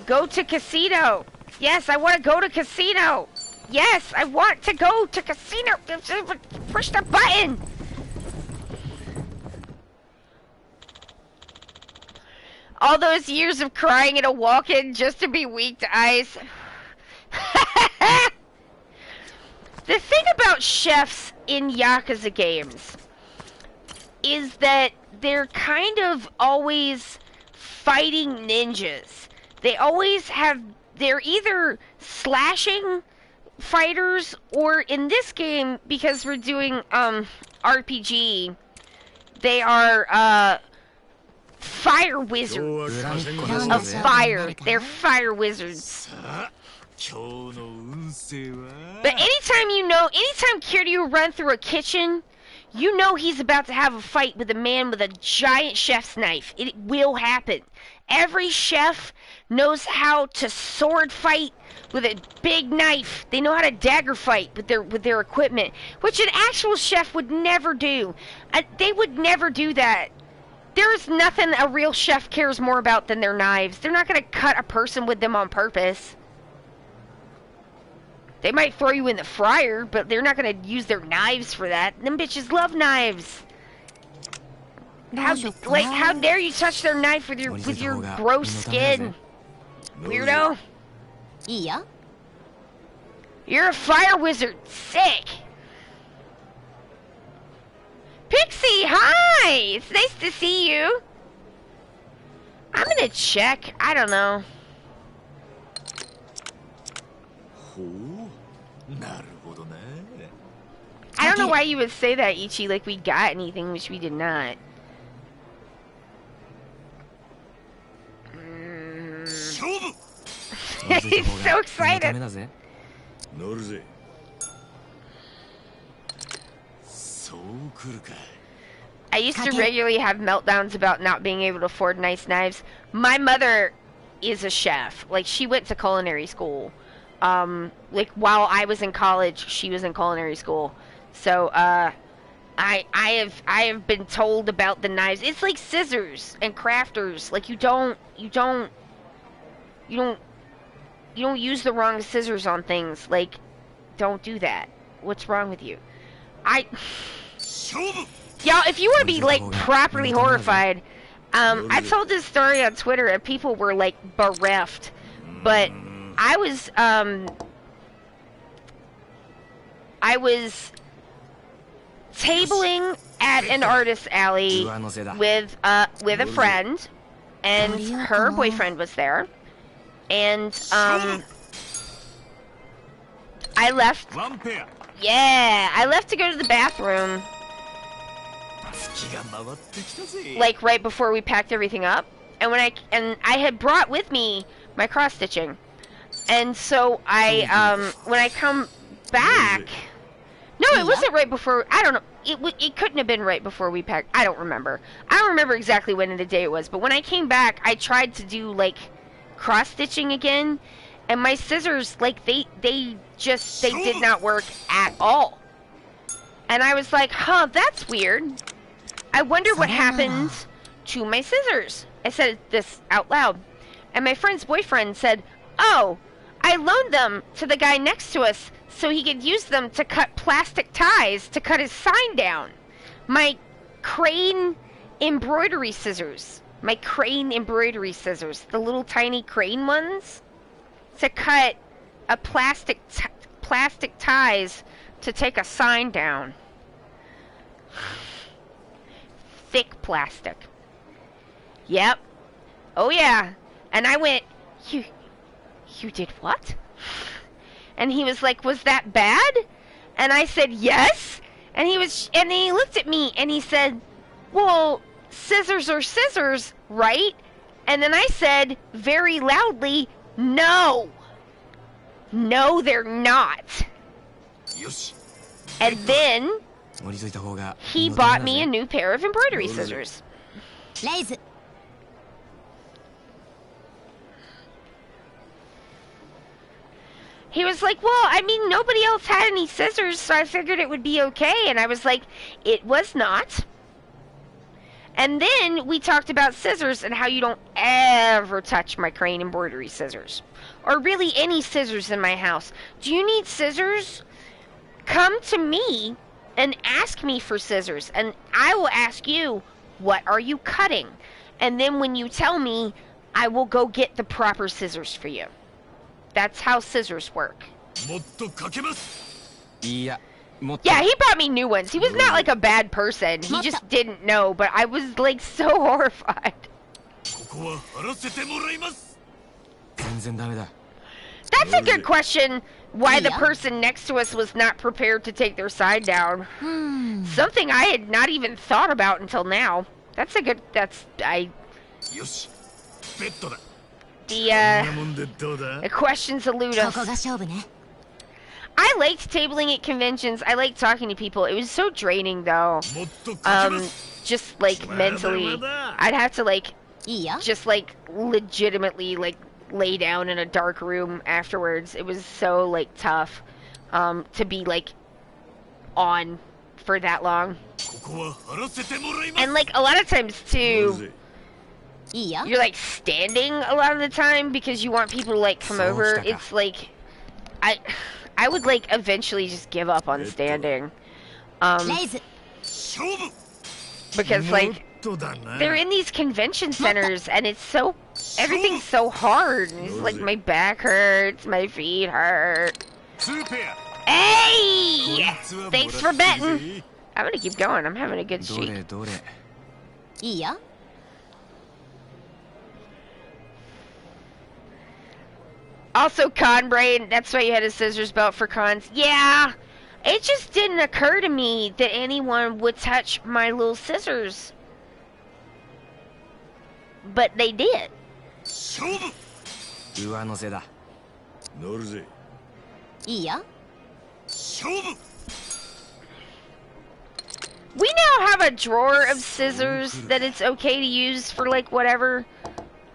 Go to casino. Yes, I want to go to casino. Yes, I want to go to casino. Push the button. All those years of crying in a walk-in just to be weak to ice. The thing about chefs in Yakuza games is that they're kind of always fighting ninjas. They always have, they're either slashing fighters, or in this game, because we're doing RPG, they are fire wizards of fire. They're fire wizards. But anytime Kiryu run through a kitchen, you know he's about to have a fight with a man with a giant chef's knife. It will happen. Every chef knows how to sword fight with a big knife. They know how to dagger fight with their equipment, which an actual chef would never do. They would never do that. There's nothing a real chef cares more about than their knives. They're not going to cut a person with them on purpose. They might throw you in the fryer, but they're not going to use their knives for that. Them bitches love knives. How dare you touch their knife with your gross skin, weirdo? Yeah. You're a fire wizard. Sick. Pixie, hi! It's nice to see you. I'm gonna check. I don't know. I don't know why you would say that, Ichi, like we got anything, which we did not. He's so excited. I used to regularly have meltdowns about not being able to afford nice knives. My mother is a chef. Like, she went to culinary school. Like, while I was in college, she was in culinary school. So, I have been told about the knives. It's like scissors and crafters. Like, you don't use the wrong scissors on things. Like, don't do that. What's wrong with you? Y'all, if you want to be, like, properly horrified, I told this story on Twitter and people were, like, bereft. But I was tabling at an artist alley with a friend, and her boyfriend was there, and I left. ワンペア Yeah, I left to go to the bathroom, 月が回ってきたぜ like right before we packed everything up. And I had brought with me my cross stitching, and so when I come back, no, it wasn't right before. I don't know. It couldn't have been right before we packed. I don't remember. I don't remember exactly when in the day it was. But when I came back, I tried to do like cross stitching again, and my scissors, like they did not work at all. And I was like, huh, that's weird. I wonder what happened to my scissors. I said this out loud. And my friend's boyfriend said, oh, I loaned them to the guy next to us so he could use them to cut plastic ties to cut his sign down. My crane embroidery scissors. My crane embroidery scissors. The little tiny crane ones. To cut a plastic ties to take a sign down. Thick plastic. Yep. Oh yeah. And I went, you did what? And he was like, was that bad? And I said, yes. And he looked at me and he said, well, scissors are scissors, right? And then I said very loudly, no. No, they're not. よし And then 降りといた方が he bought me a new pair of embroidery scissors. レイズ He was like, well, I mean, nobody else had any scissors, so I figured it would be okay. And I was like, it was not. And then we talked about scissors and how you don't ever touch my crane embroidery scissors. Or really any scissors in my house. Do you need scissors? Come to me and ask me for scissors. And I will ask you, what are you cutting? And then when you tell me, I will go get the proper scissors for you. That's how scissors work. もっとかけます いや Yeah, he brought me new ones. He was not like a bad person. He just didn't know, but I was like so horrified. ここは貼らせてもらいます全然ダメだ That's a good question. Why the person next to us was not prepared to take their side down. Something I had not even thought about until now. That's a good. I. よしベッドだ The questions elude こ us. こが勝負ね I liked tabling at conventions. I liked talking to people. It was so draining though. もっとかけます Just like mentally, I'd have to like いいよ just like legitimately like lay down in a dark room afterwards. It was so like tough to be like on for that long. ここは貼らせてもらいます And like a lot of times too, いいよ you're like standing a lot of the time because you want people to like come over. It's like I would like eventually just give up on standing. レイズ 勝負 Because like とだな they're in these convention centers and it's so everything's so hard. And it's like my back hurts, my feet hurt. 2ペア Hey! こいつは Thanks も for らってる betting. ぜ I'm gonna keep going. I'm having a good ど streak. れどれ いいよ Also, con brain. That's why you had a scissors belt for cons. Yeah, it just didn't occur to me that anyone would touch my little scissors. But they did. 勝負上乗せだ乗るぜいいよ勝負 We now have a drawer of scissors that it's okay to use for like whatever.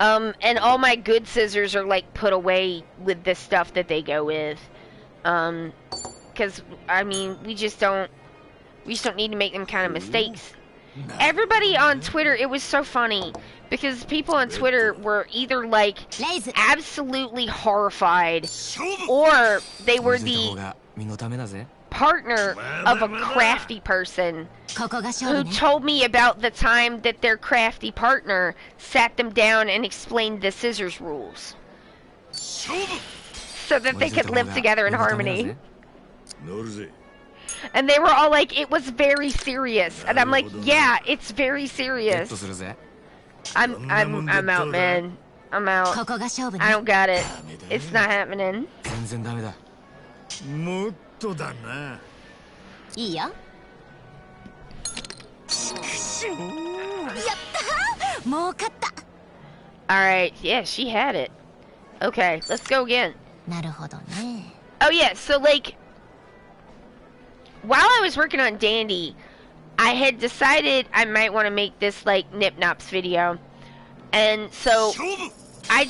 And all my good scissors are like put away with the stuff that they go with. Cause I mean, we just don't need to make them kind of mistakes. Everybody on Twitter, it was so funny because people on Twitter were either like レイズ absolutely horrified 勝負 or they were 降りといた方 the が身のためだぜ partner of a crafty person ここが勝 who 負ね told me about the time that their crafty partner sat them down and explained the scissors rules 勝負 so that they could live together in harmony. 乗るぜ And they were all like, it was very serious. And I'm like, yeah, it's very ベッ serious. トするぜ I'm out, man. I'm out. ここが勝負 I ね don't got it. It's not happening. 全然ダメだ。もっとだな。いいよやったーもう勝った Alright, yeah, she had it. Okay, let's go again. なるほどね Oh yeah, so like, while I was working on Dandy, I had decided I might want to make this like Nip Nops video. And so I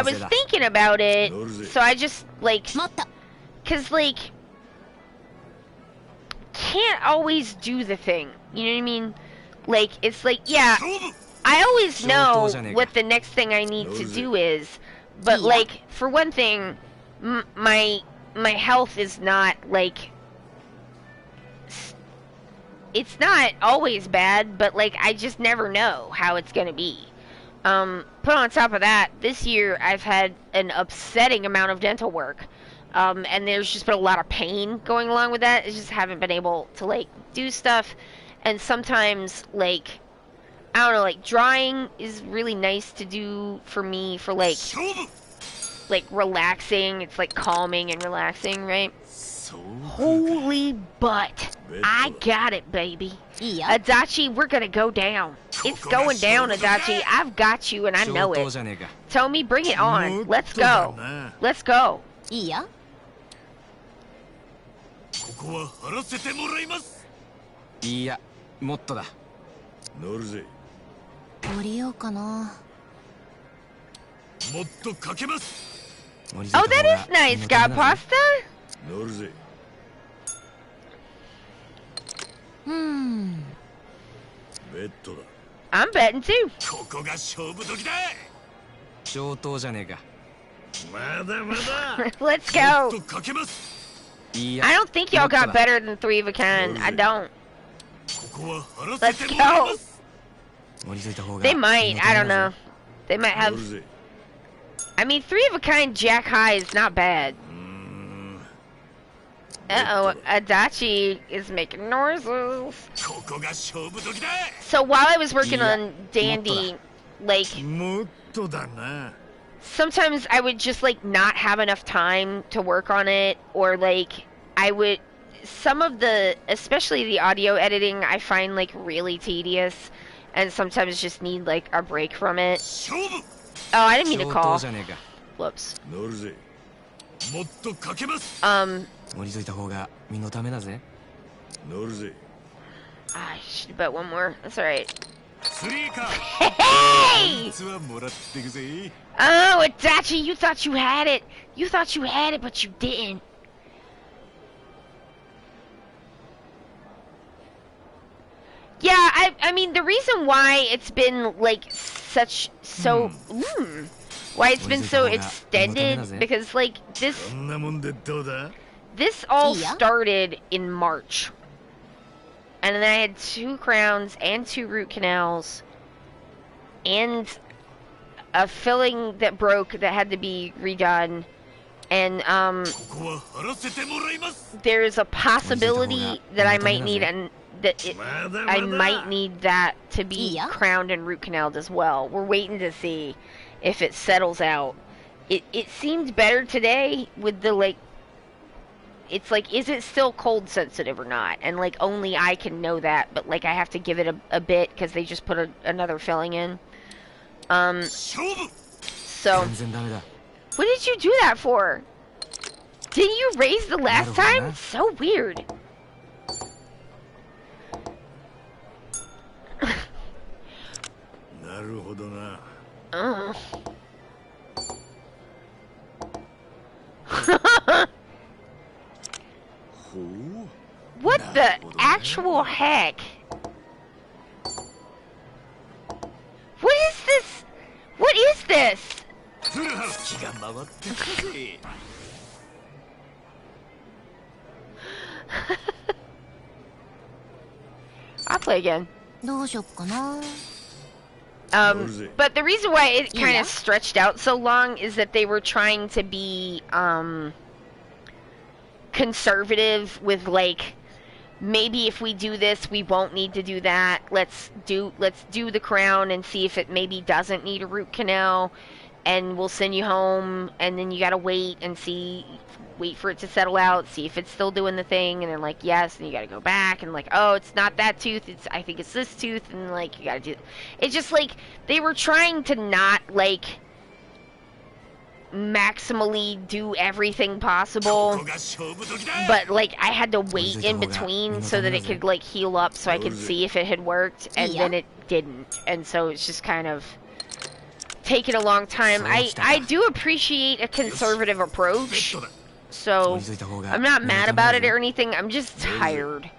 was thinking about it, so I just like, もっと cause like, can't always do the thing, you know what I mean? Like, it's like, yeah, I always know what the next thing I need to do is, but like, for one thing, my health is not like, it's not always bad, but like, I just never know how it's gonna be. Put on top of that, this year I've had an upsetting amount of dental work, and there's just been a lot of pain going along with that. I just haven't been able to like do stuff, and sometimes like, I don't know, like drawing is really nice to do for me for like relaxing. It's like calming and relaxing, right? Holy butt. I got it, baby. いいよ Adachi, we're gonna go down. It's going down, Adachi. I've got you and I know it. Tell me, bring it on. Let's go. Let's go. いいよここは張らせてもらいます。いや、もっとだ。乗るぜ。降りようかなもっとかけます。 Oh, that is nice, God Pasta. 乗るぜ。ベッドだ。I'm betting too. ここが勝負時だ。上等じゃねえか。まだまだ。Let's もっ go. とかけます。いや、 I don't think y'all got better than three of a kind. I don't. ここは張らせ Let's てもらいま go. す。降りといた方が They might. I don't know. They might 乗 have. るぜ。 I mean, three of a kind Jack High is not bad. Uh oh, Adachi is making noises. ここが勝負時だ。 So while I was working on Dandy, like, もっとだな。 sometimes I would just like not have enough time to work on it, or like I would, some of the, especially the audio editing, I find like really tedious, and sometimes just need like a break from it. 勝負。 Oh, I didn't mean to 上 call. 等じゃねえか。 Whoops. 乗るぜ。もっとかけます。降りといた方が身のためだぜ。乗るぜ。 I should bet one more. That's alright. スリーか。 Hey! 実はもらってくぜ。 Oh, Adachi, you thought you had it. You thought you had it, but you didn't. Yeah, I mean, the reason why it's been, like, why it's been so extended, because, like, こんなもんでどうだ。 this all Yeah. started in March. And then I had 2 crowns and 2 root canals and a filling that broke that had to be redone. And ここは張らせてもらいます。 there's a possibility that I might need I まだま might だ。 need that to be Yeah. crowned and root canaled as well. We're waiting to see if it settles out. It seemed better today with the like. It's like, is it still cold sensitive or not? And like only I can know that, but like I have to give it a bit because they just put another filling in. 勝負。 So 全然ダメだ。 what did you do that for? Didn't you raise the last time? So weird.なるほどな。 ほう。 What the actual heck? What is this? What is this? フルハウス気が回ってきたぜ。 I'll play again. どうしよっかな But the reason why it kind Yeah. of stretched out so long is that they were trying to be conservative with like maybe if we do this, we won't need to do that. Let's do the crown and see if it maybe doesn't need a root canal, and we'll send you home, and then you gotta wait and wait for it to settle out, see if it's still doing the thing, and then like yes, and you gotta go back and like, oh, it's not that tooth, I think it's this tooth, and like you gotta do. It's just like they were trying to not like maximally do everything possible, but like I had to wait in between so that it could like heal up so I could see if it had worked, and then it didn't, and so it's just kind of taken a long time. I do appreciate a conservative approach, so I'm not mad about it or anything. I'm just tired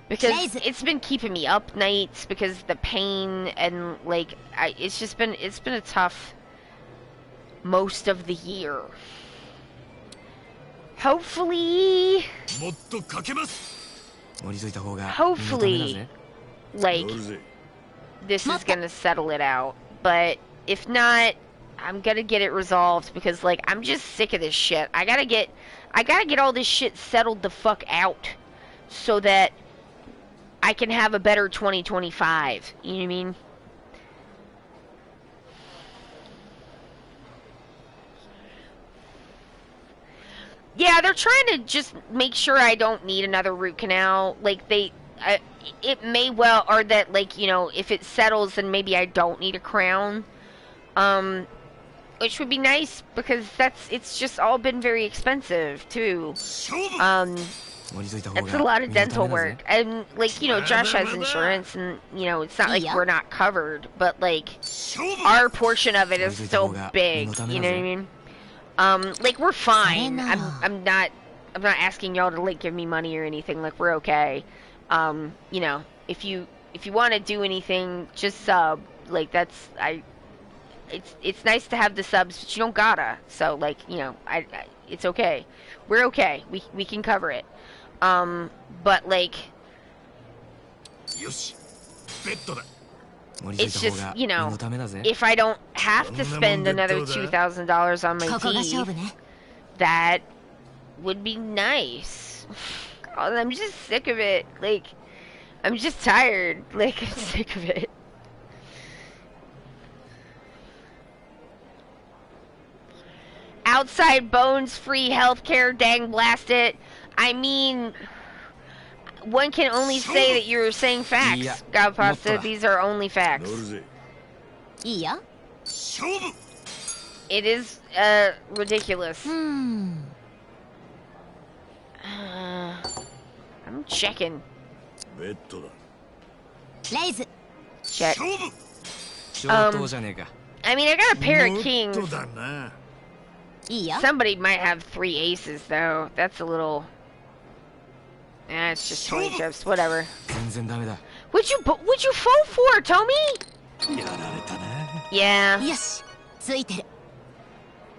because it's been keeping me up nights because the pain, and like it's been a tough most of the year. Hopefully, like this is gonna settle it out, but if not, I'm gonna get it resolved because like I'm just sick of this shit. I gotta get all this shit settled the fuck out so that I can have a better 2025. You know what I mean? Yeah, they're trying to just make sure I don't need another root canal. Like it may well, or that like, you know, if it settles, then maybe I don't need a crown. Which would be nice because it's just all been very expensive too. It's a lot of dental work, and like, you know, Josh has insurance, and you know, it's not like we're not covered, but like our portion of it is so big. You know what I mean? Like we're fine. I'm not asking y'all to like give me money or anything. Like we're okay. You know, if you want to do anything, just sub. Like that's it's nice to have the subs, but you don't gotta. So like, you know, it's okay. We're okay. We can cover it. But like, it's just, you know, if I don't have to spend another $2,000 on my teeth, that would be nice. I'm just sick of it. Like, I'm just tired. Like, I'm sick of it. Outside bones free healthcare, dang blast it. I mean, one can only say that you're saying facts, Godpasta. These are only facts. It is, ridiculous. I'm checking. Check. I mean, I got a pair of kings. Somebody might have 3 aces, though. That's a little... it's just 20 trips, whatever. What'd you fall for, Tommy? Yeah.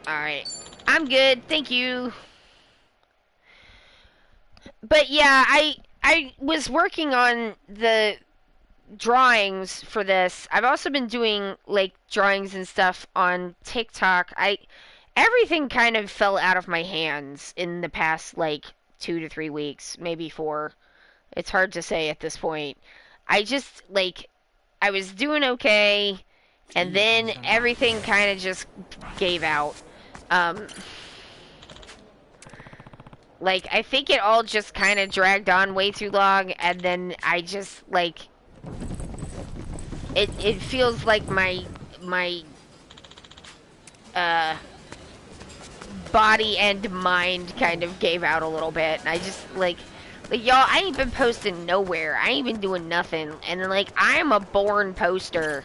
Alright. I'm good, thank you. But yeah, I was working on the drawings for this. I've also been doing, like, drawings and stuff on TikTok. Everything kind of fell out of my hands in the past, like, 2 to 3 weeks, maybe 4. It's hard to say at this point. I just, like, I was doing okay, and then everything kind of just gave out. Like, I think it all just kind of dragged on way too long, and then I just, like, it feels like my body and mind kind of gave out a little bit, and I just, like y'all, I ain't been posting nowhere. I ain't been doing nothing, and like, I am a born poster.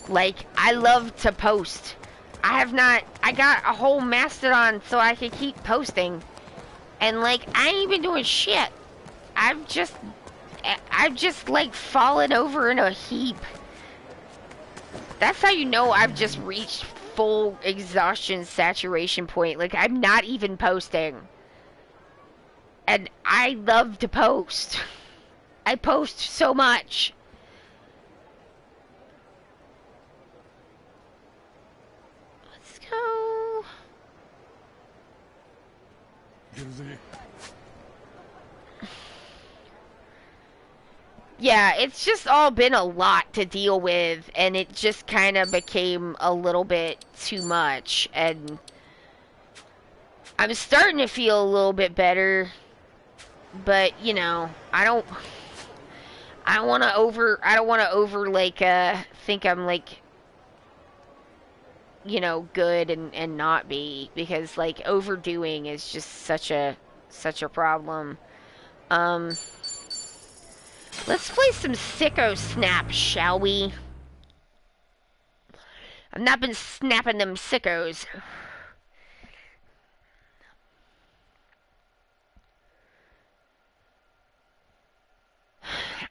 Like, I love to post. I got a whole Mastodon so I could keep posting, and like, I ain't been doing shit. I've just like fallen over in a heap. That's how you know I've just reached full exhaustion saturation point. Like, I'm not even posting. And I love to post. I post so much. Let's go. Yeah, it's just all been a lot to deal with, and it just kind of became a little bit too much, and I'm starting to feel a little bit better, but, you know, I don't want to think I'm, like, you know, good and not be, because, like, overdoing is just such a problem. Let's play some Sicko Snap, shall we? I've not been snapping them sickos.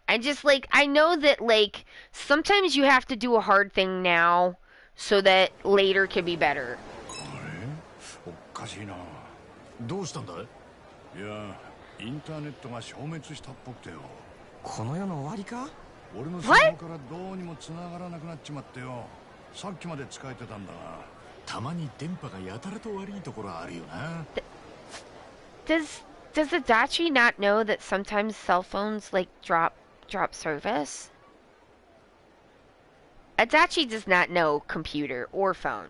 I know that, like, sometimes you have to do a hard thing now so that later can be better. おかしいな。どうしたんだい？いや、インターネットが消滅したっぽくてよ。この世の終わりか？俺のスマホからどうにも繋がらなくなっちまってよ。さっきまで使えてたんだが。たまに電波がやたらと悪いところあるよな。Does Adachi not know that sometimes cell phones, like, drop service? Adachi does not know computer or phone.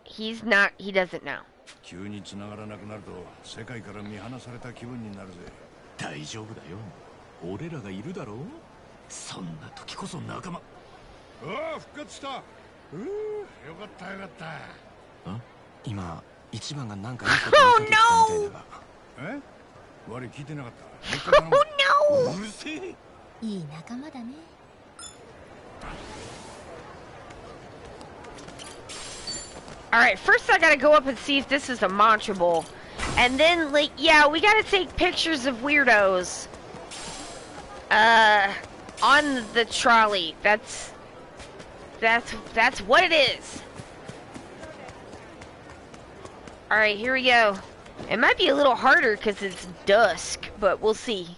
He doesn't know. 急に繋がらなくなると世界から見放された気分になるぜ。大丈夫だよ。俺らがいるだろう。そんな時こそ仲間。ああ、復活した。よかったよかった。今一番がなんかいいこと言ってたみたいだが。え？悪い、聞いてなかった。Oh no! うるせえ。いい仲間だね。Alright, first I gotta go up and see if this is a mantra bowl. And then, like, yeah, we gotta take pictures of weirdos. On the trolley. That's what it is. Alright, here we go. It might be a little harder because it's dusk, but we'll see.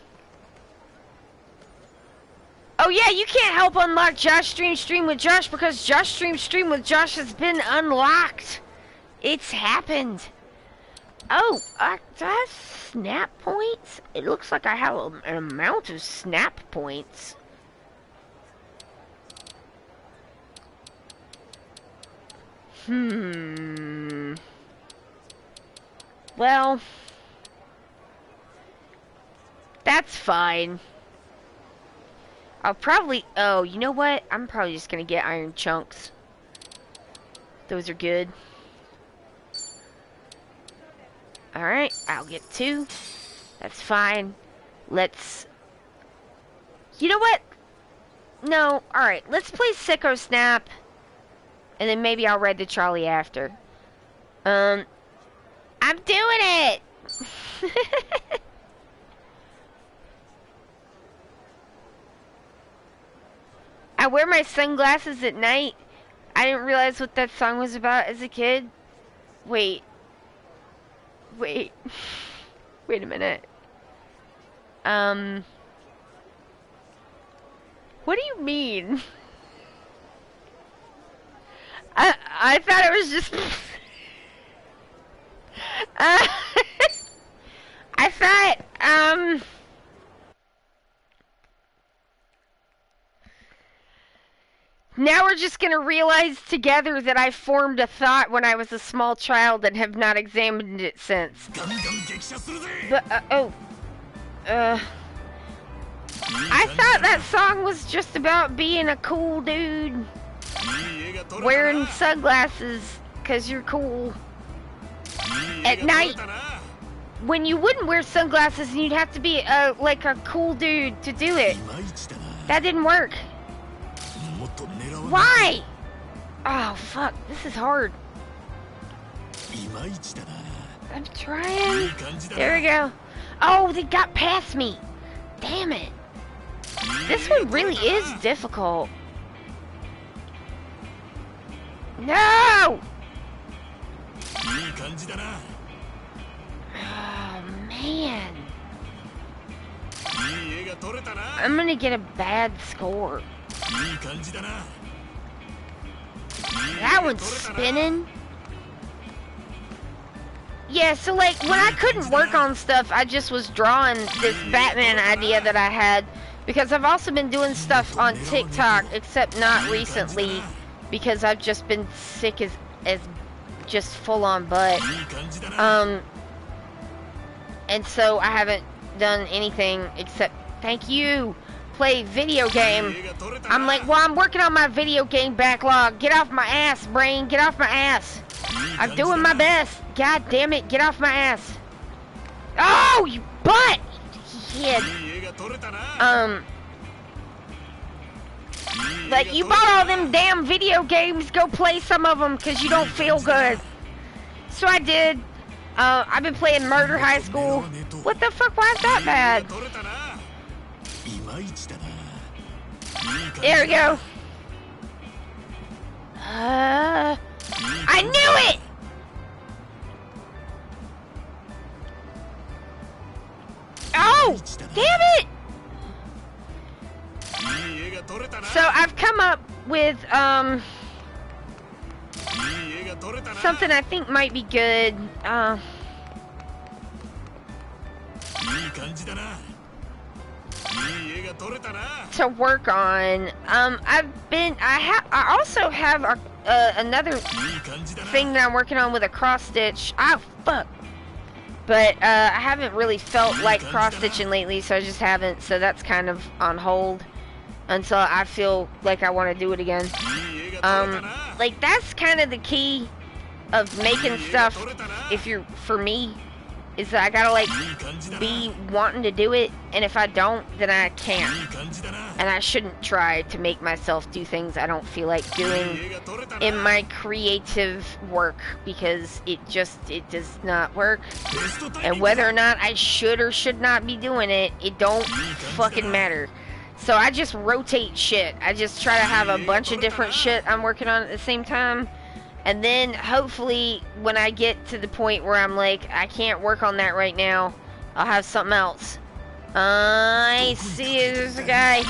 Oh yeah, you can't help unlock Josh Stream with Josh because Josh Stream with Josh has been unlocked. It's happened. Oh, do I have snap points? It looks like I have an amount of snap points. Well, that's fine. I'll probably... Oh, you know what? I'm probably just gonna get iron chunks. Those are good. Alright, I'll get 2. That's fine. Let's... You know what? No, alright. Let's play Sicko Snap. And then maybe I'll ride the trolley after. I'm doing it! I wear my sunglasses at night. I didn't realize what that song was about as a kid. Wait. Wait a minute. What do you mean? I thought it was just... I thought, now we're just gonna realize together that I formed a thought when I was a small child and have not examined it since. But, I thought that song was just about being a cool dude. Wearing sunglasses, 'cause you're cool. At night. When you wouldn't wear sunglasses and you'd have to be, like a cool dude to do it. That didn't work. Why? Oh, fuck. This is hard. I'm trying. There we go. Oh, they got past me. Damn it. This one really is difficult. No! Oh, man. I'm gonna get a bad score. That one's spinning. Yeah, so like when I couldn't work on stuff, I just was drawing this Batman idea that I had Because I've also been doing stuff on TikTok, except not recently, because I've just been sick as just full on butt. And so I haven't done anything except, thank you, play video game. I'm like, well, I'm working on my video game backlog. Get off my ass, brain. Get off my ass. I'm doing my best. God damn it, get off my ass. Oh, you butt! Kid. Like, you bought all them damn video games, go play some of them, because you don't feel good. So I did. I've been playing Murder High School. What the fuck, why is that bad? There we go. I knew it! Oh, damn it! So I've come up with something I think might be good. To work on. I also have another thing that I'm working on with a cross stitch. Ah, fuck. But I haven't really felt like cross stitching lately, so I just haven't. So that's kind of on hold until I feel like I want to do it again. Like, that's kind of the key of making stuff. For me, is that I gotta like be wanting to do it, and if I don't, then I can't. And I shouldn't try to make myself do things I don't feel like doing in my creative work, because it does not work. And whether or not I should or should not be doing it, it don't fucking matter. So I just rotate shit. I just try to have a bunch of different shit I'm working on at the same time. And then hopefully when I get to the point where I'm like, I can't work on that right now, I'll have something else. I see there's a guy.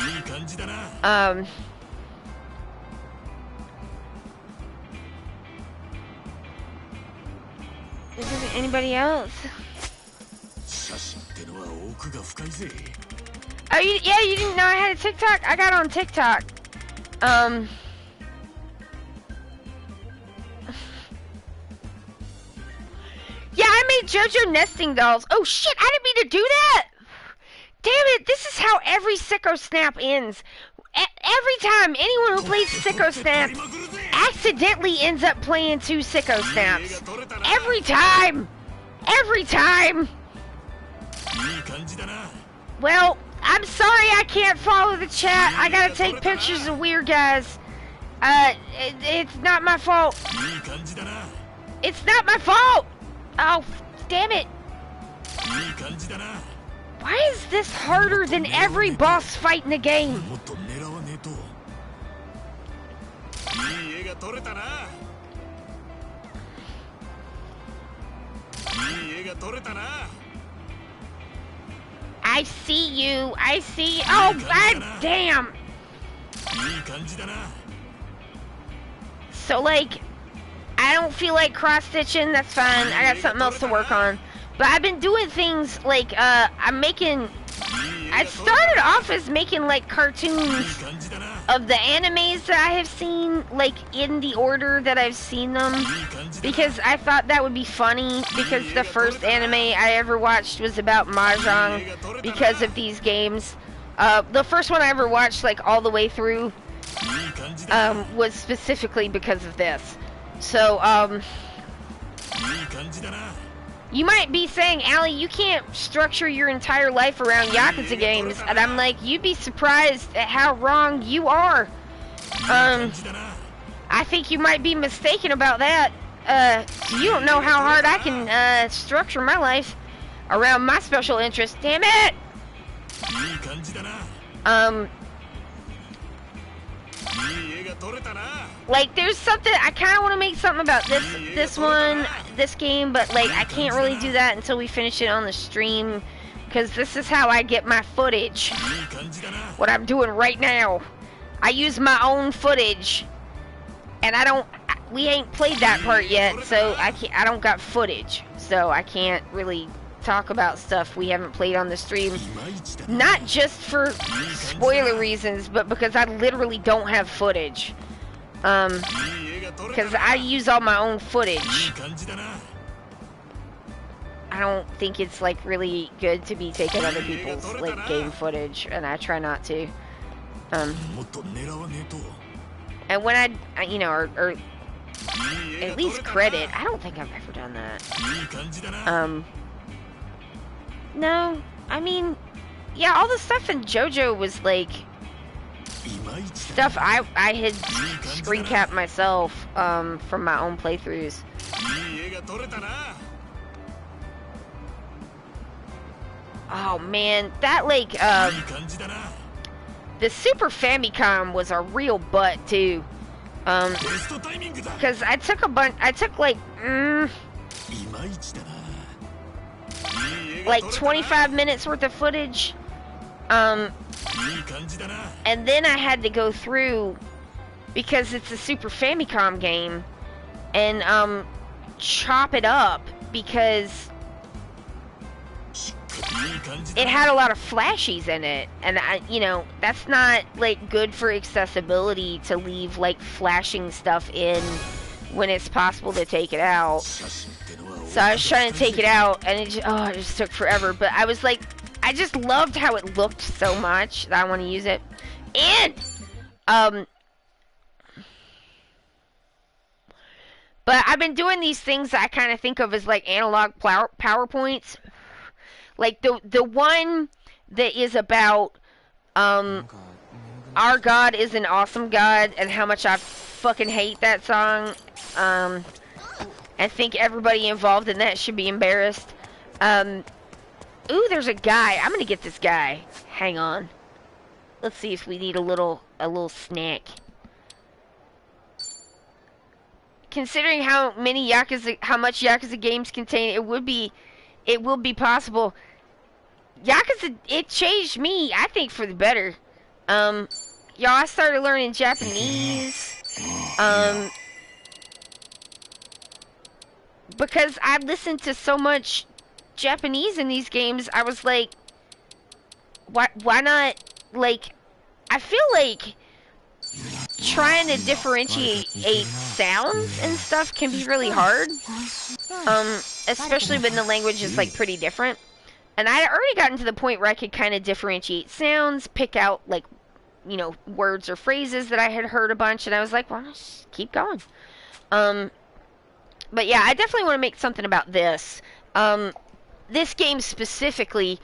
Is there anybody else? Oh, yeah, you didn't know I had a TikTok? I got on TikTok. Yeah, I made JoJo nesting dolls. Oh shit, I didn't mean to do that! Damn it, this is how every Sicko Snap ends. Every time anyone who plays Sicko Snap accidentally ends up playing 2 Sicko Snaps. Every time! Every time! Well, I'm sorry I can't follow the chat. I gotta take pictures of weird guys. It's not my fault. It's not my fault! Oh, damn it. Why is this harder than every boss fight in the game? I see you. I see. Oh, god damn. So, like, I don't feel like cross-stitching. That's fine. I got something else to work on. But I've been doing things like, I started off as making, like, cartoons of the animes that I have seen, like, in the order that I've seen them. Because I thought that would be funny, because the first anime I ever watched was about Mahjong because of these games. The first one I ever watched, like, all the way through, was specifically because of this. So, you might be saying, Allie, you can't structure your entire life around Yakuza games. And I'm like, you'd be surprised at how wrong you are. I think you might be mistaken about that. You don't know how hard I can, structure my life around my special interests. Damn it! Like, there's something, I kind of want to make something about this game, but, like, I can't really do that until we finish it on the stream, because this is how I get my footage. What I'm doing right now. I use my own footage, and we ain't played that part yet, so I don't got footage, so I can't really talk about stuff we haven't played on the stream. Not just for spoiler reasons, but because I literally don't have footage. Because I use all my own footage. I don't think it's like really good to be taking other people's like game footage, and I try not to. And when I you know, or at least credit, I don't think I've ever done that. No, I mean, yeah, all the stuff in JoJo was like stuff I had screen capped myself from my own playthroughs. Oh man, that like the Super Famicom was a real butt too. Because I took like 25 minutes worth of footage. And then I had to go through, because it's a Super Famicom game, and chop it up because it had a lot of flashies in it, and you know, that's not like good for accessibility to leave like flashing stuff in when it's possible to take it out. So I was trying to take it out, and it just took forever. But I was like, I just loved how it looked so much that I want to use it. And but I've been doing these things that I kind of think of as like analog PowerPoints. Like the one that is about our God is an awesome God, and how much I fucking hate that song. I think everybody involved in that should be embarrassed. Ooh, there's a guy. I'm gonna get this guy. Hang on. Let's see if we need a little snack. Considering how much Yakuza games contain, it will be possible. Yakuza, it changed me, I think, for the better. Y'all, I started learning Japanese. Because I listened to so much Japanese in these games, I was like, why not, like, I feel like trying to differentiate sounds and stuff can be really hard. Especially when the language is, like, pretty different. And I had already gotten to the point where I could kind of differentiate sounds, pick out, like, you know, words or phrases that I had heard a bunch, and I was like, well, just keep going. But yeah, I definitely want to make something about this. This game specifically,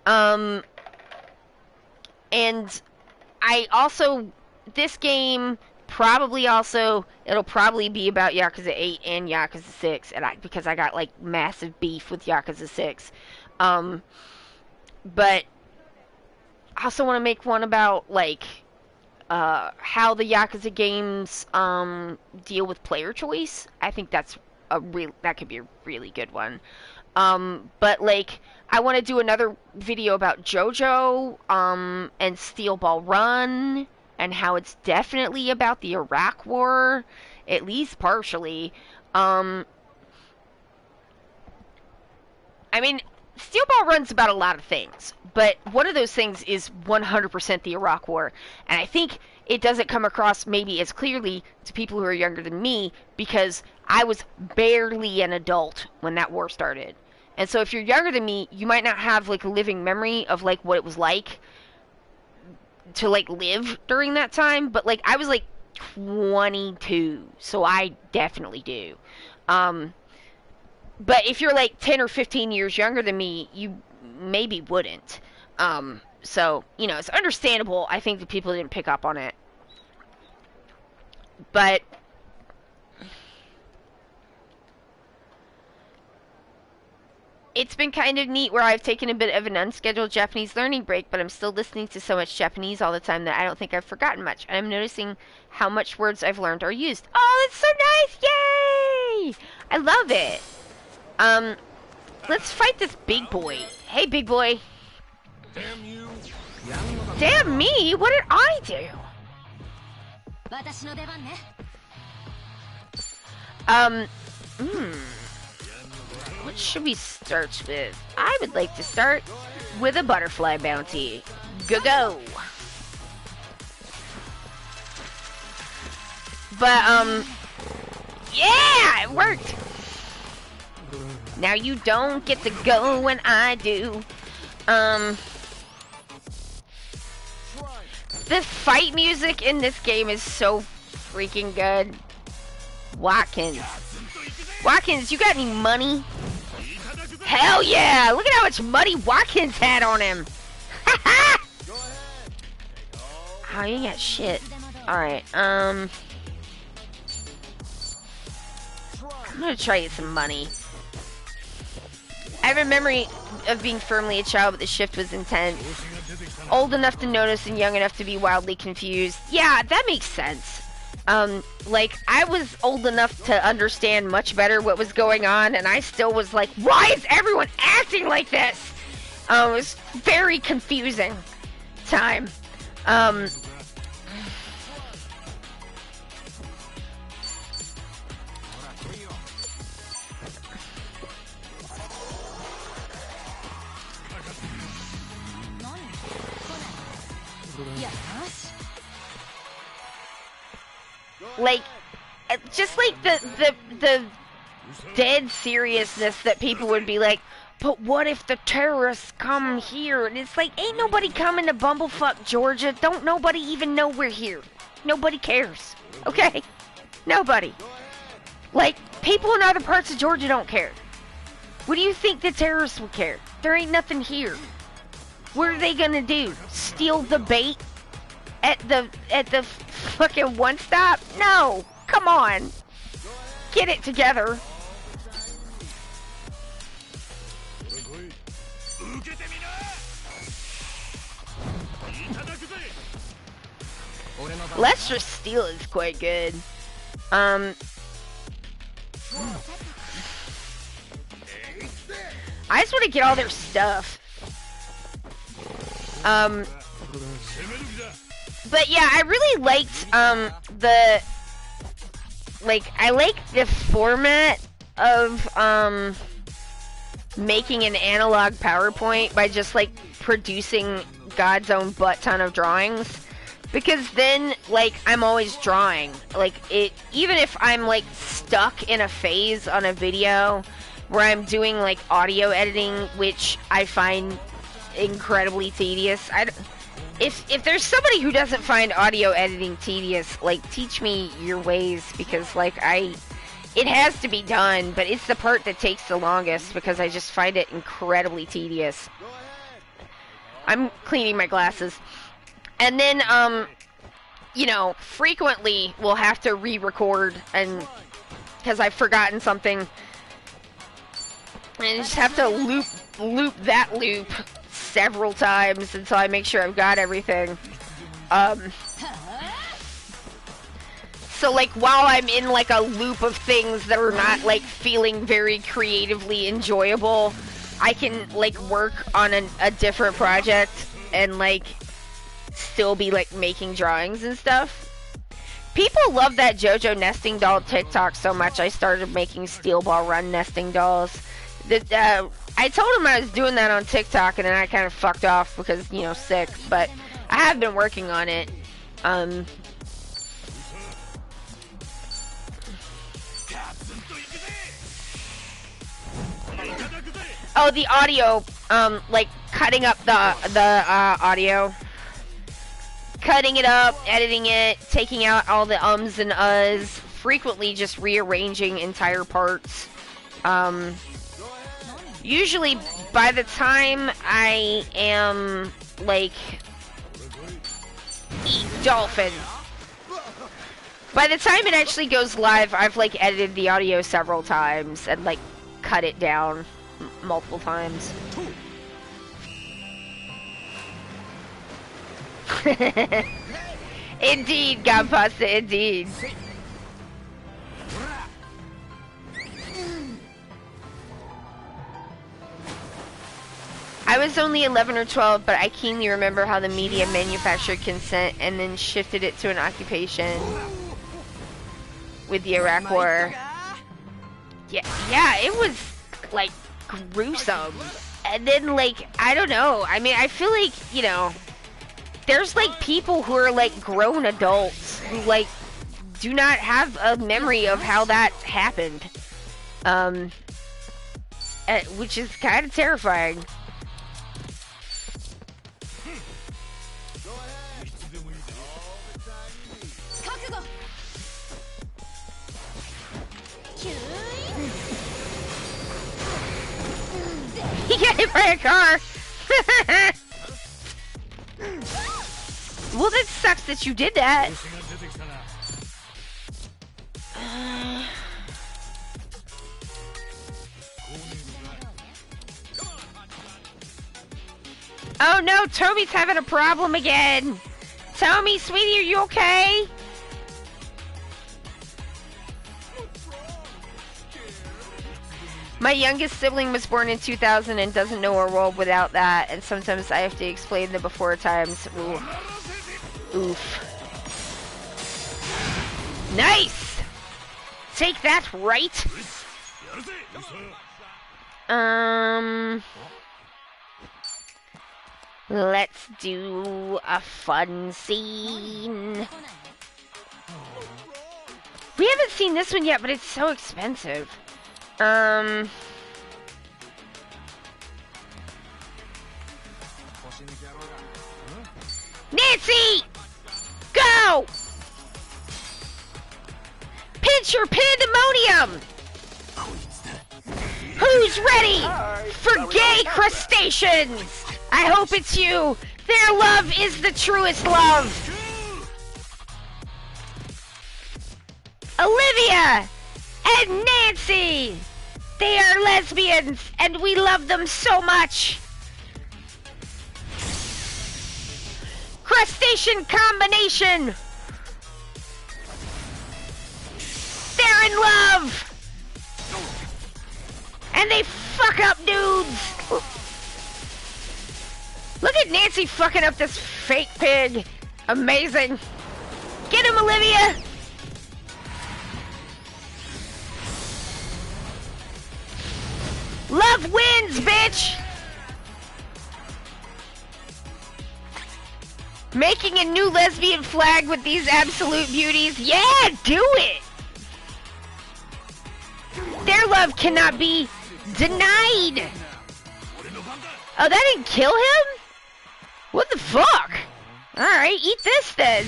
and I also, this game it'll probably be about Yakuza 8 and Yakuza 6, and because I got like massive beef with Yakuza 6. But I also want to make one about like how the Yakuza games deal with player choice. I think that could be a really good one. But like, I want to do another video about JoJo and Steel Ball Run, and how it's definitely about the Iraq War, at least partially. I mean, Steel Ball Run's about a lot of things, but one of those things is 100% the Iraq War, and I think it doesn't come across maybe as clearly to people who are younger than me, because I was barely an adult when that war started. And so if you're younger than me, you might not have like a living memory of like what it was like to like live during that time, but like I was like 22, so I definitely do. But if you're like 10 or 15 years younger than me, you maybe wouldn't. So, you know, it's understandable, I think, that people didn't pick up on it. But it's been kind of neat where I've taken a bit of an unscheduled Japanese learning break, but I'm still listening to so much Japanese all the time that I don't think I've forgotten much. And I'm noticing how much words I've learned are used. Oh, that's so nice! Yay! I love it. Let's fight this big boy. Hey, big boy. Damn you. Damn me? What did I do? What should we start with? I would like to start with a butterfly bounty. Go. But, yeah, it worked. Now you don't get to go when I do. The fight music in this game is so freaking good. Watkins, you got any money? Hell yeah! Look at how much money Watkins had on him. Oh, you got shit. Alright, I'm gonna try get some money. I have a memory of being firmly a child, but the shift was intense. Old enough to notice and young enough to be wildly confused. Yeah, that makes sense. Like, I was old enough to understand much better what was going on, and I still was like, why is everyone acting like this? It was very confusing time. Like, just like the dead seriousness that people would be like, but what if the terrorists come here? And it's like, ain't nobody coming to Bumblefuck, Georgia. Don't nobody even know we're here. Nobody cares. Okay? Nobody. Like, people in other parts of Georgia don't care. What do you think the terrorists would care? There ain't nothing here. What are they gonna do? Steal the bait at the fucking one stop? No. Come on. Get it together. Lester's Steel is quite good. I just want to get all their stuff. But yeah, I really liked I like the format of making an analog PowerPoint by just like producing God's own butt ton of drawings, because then like I'm always drawing. Like, it, even if I'm like stuck in a phase on a video where I'm doing like audio editing, which I find incredibly tedious. If there's somebody who doesn't find audio editing tedious, like, teach me your ways, because like it has to be done, but it's the part that takes the longest because I just find it incredibly tedious. I'm cleaning my glasses. And then you know, frequently we'll have to re-record, and because I've forgotten something, and just have to loop that loop several times until I make sure I've got everything. So like, while I'm in like a loop of things that are not like feeling very creatively enjoyable, I can like work on a different project and like still be like making drawings and stuff. People love that JoJo nesting doll TikTok so much, I started making Steel Ball Run nesting dolls. I told him I was doing that on TikTok, and then I kind of fucked off because, you know, sick, but I have been working on it. Oh, the audio, like cutting up the audio. Cutting it up, editing it, taking out all the ums and uhs, frequently just rearranging entire parts. Usually by the time I am like eat dolphin, by the time it actually goes live, I've like edited the audio several times and like cut it down multiple times. Indeed, Godpasta, indeed. I was only 11 or 12, but I keenly remember how the media manufactured consent and then shifted it to an occupation with the Iraq War. Yeah, it was like gruesome. And then, like, I don't know. I mean, I feel like, you know, there's, like, people who are, like, grown adults who, like, do not have a memory of how that happened. Which is kind of terrifying. He got hit by a car! Well, that sucks that you did that. Oh no, Toby's having a problem again. Tommy, sweetie, are you okay? My youngest sibling was born in 2000 and doesn't know a world without that, and sometimes I have to explain the before times. Ooh. Oof. Nice! Take that, right? Let's do a fun scene. We haven't seen this one yet, but it's so expensive. Nancy! Go! Pinch your pandemonium! Who's ready for gay crustaceans? I hope it's you. Their love is the truest love. Olivia and Nancy. They are lesbians and we love them so much. Crustacean combination. They're in love. And they fuck up dudes. Look at Nancy fucking up this fake pig. Amazing. Get him, Olivia. Love wins, bitch. Making a new lesbian flag with these absolute beauties. Yeah, do it. Their love cannot be denied. Oh, that didn't kill him? What the fuck? Alright, eat this then.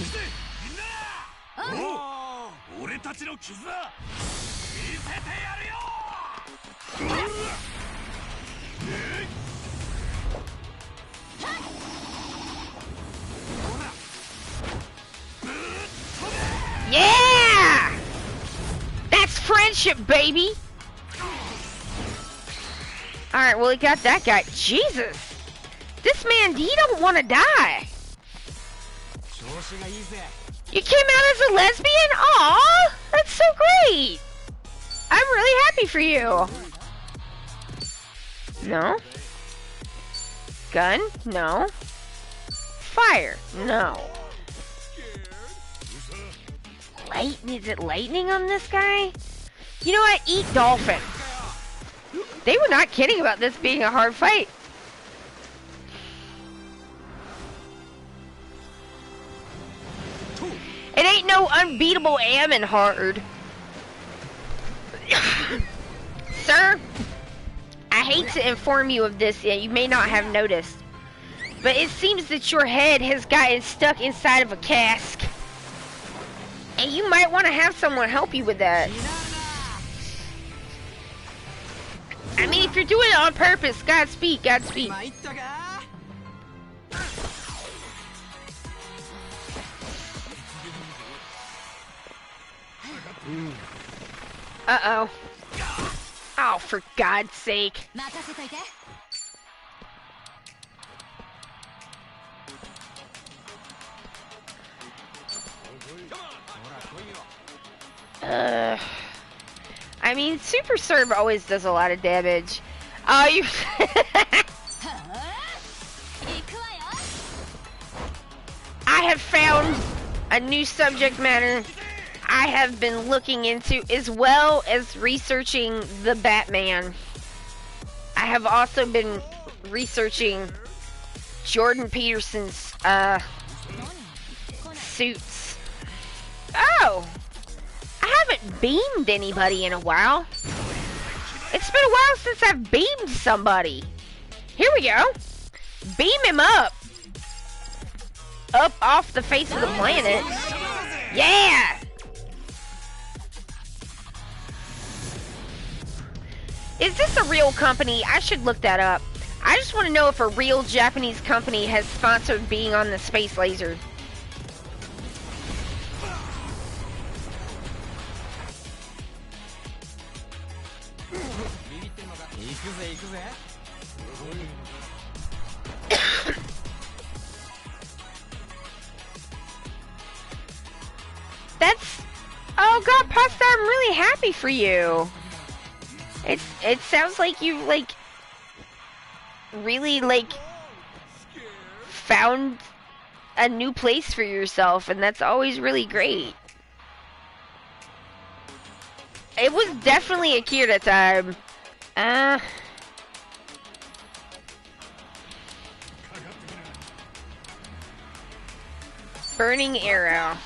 Yeah! That's friendship, baby. Alright, well, he got that guy. Jesus! This man, he don't want to die. You came out as a lesbian? Aw! That's so great! I'm really happy for you. No. Gun? No. Fire? No. Is it lightning on this guy? You know what? Eat dolphin. They were not kidding about this being a hard fight. It ain't no unbeatable Ammon hard. Sir, I hate to inform you of this, yet you may not have noticed, but it seems that your head has gotten stuck inside of a cask. And you might want to have someone help you with that. I mean, if you're doing it on purpose, Godspeed, Godspeed. Uh-oh. Oh, for God's sake. I mean, Super Serve always does a lot of damage. Oh, you... I have found a new subject matter I have been looking into, as well as researching the Batman. I have also been researching Jordan Peterson's suits. Oh! I haven't beamed anybody in a while. It's been a while since I've beamed somebody. Here we go. Beam him up. Up off the face of the planet. Yeah! Is this a real company? I should look that up. I just want to know if a real Japanese company has sponsored being on the Space Laser. That's... Oh god, Pasta, I'm really happy for you. It sounds like you, like, really, like, found a new place for yourself, and that's always really great. It was definitely a Kira time. Burning arrow.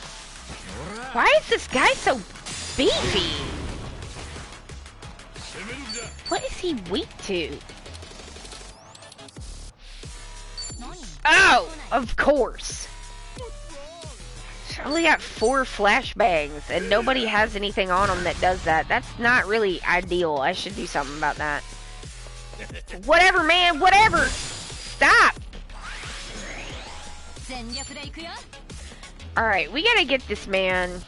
Why is this guy so beefy? What is he weak to? Oh, of course. I only got 4 flashbangs, and nobody has anything on them that does that. That's not really ideal. I should do something about that. Whatever, man, whatever. Stop. Alright, we gotta get this man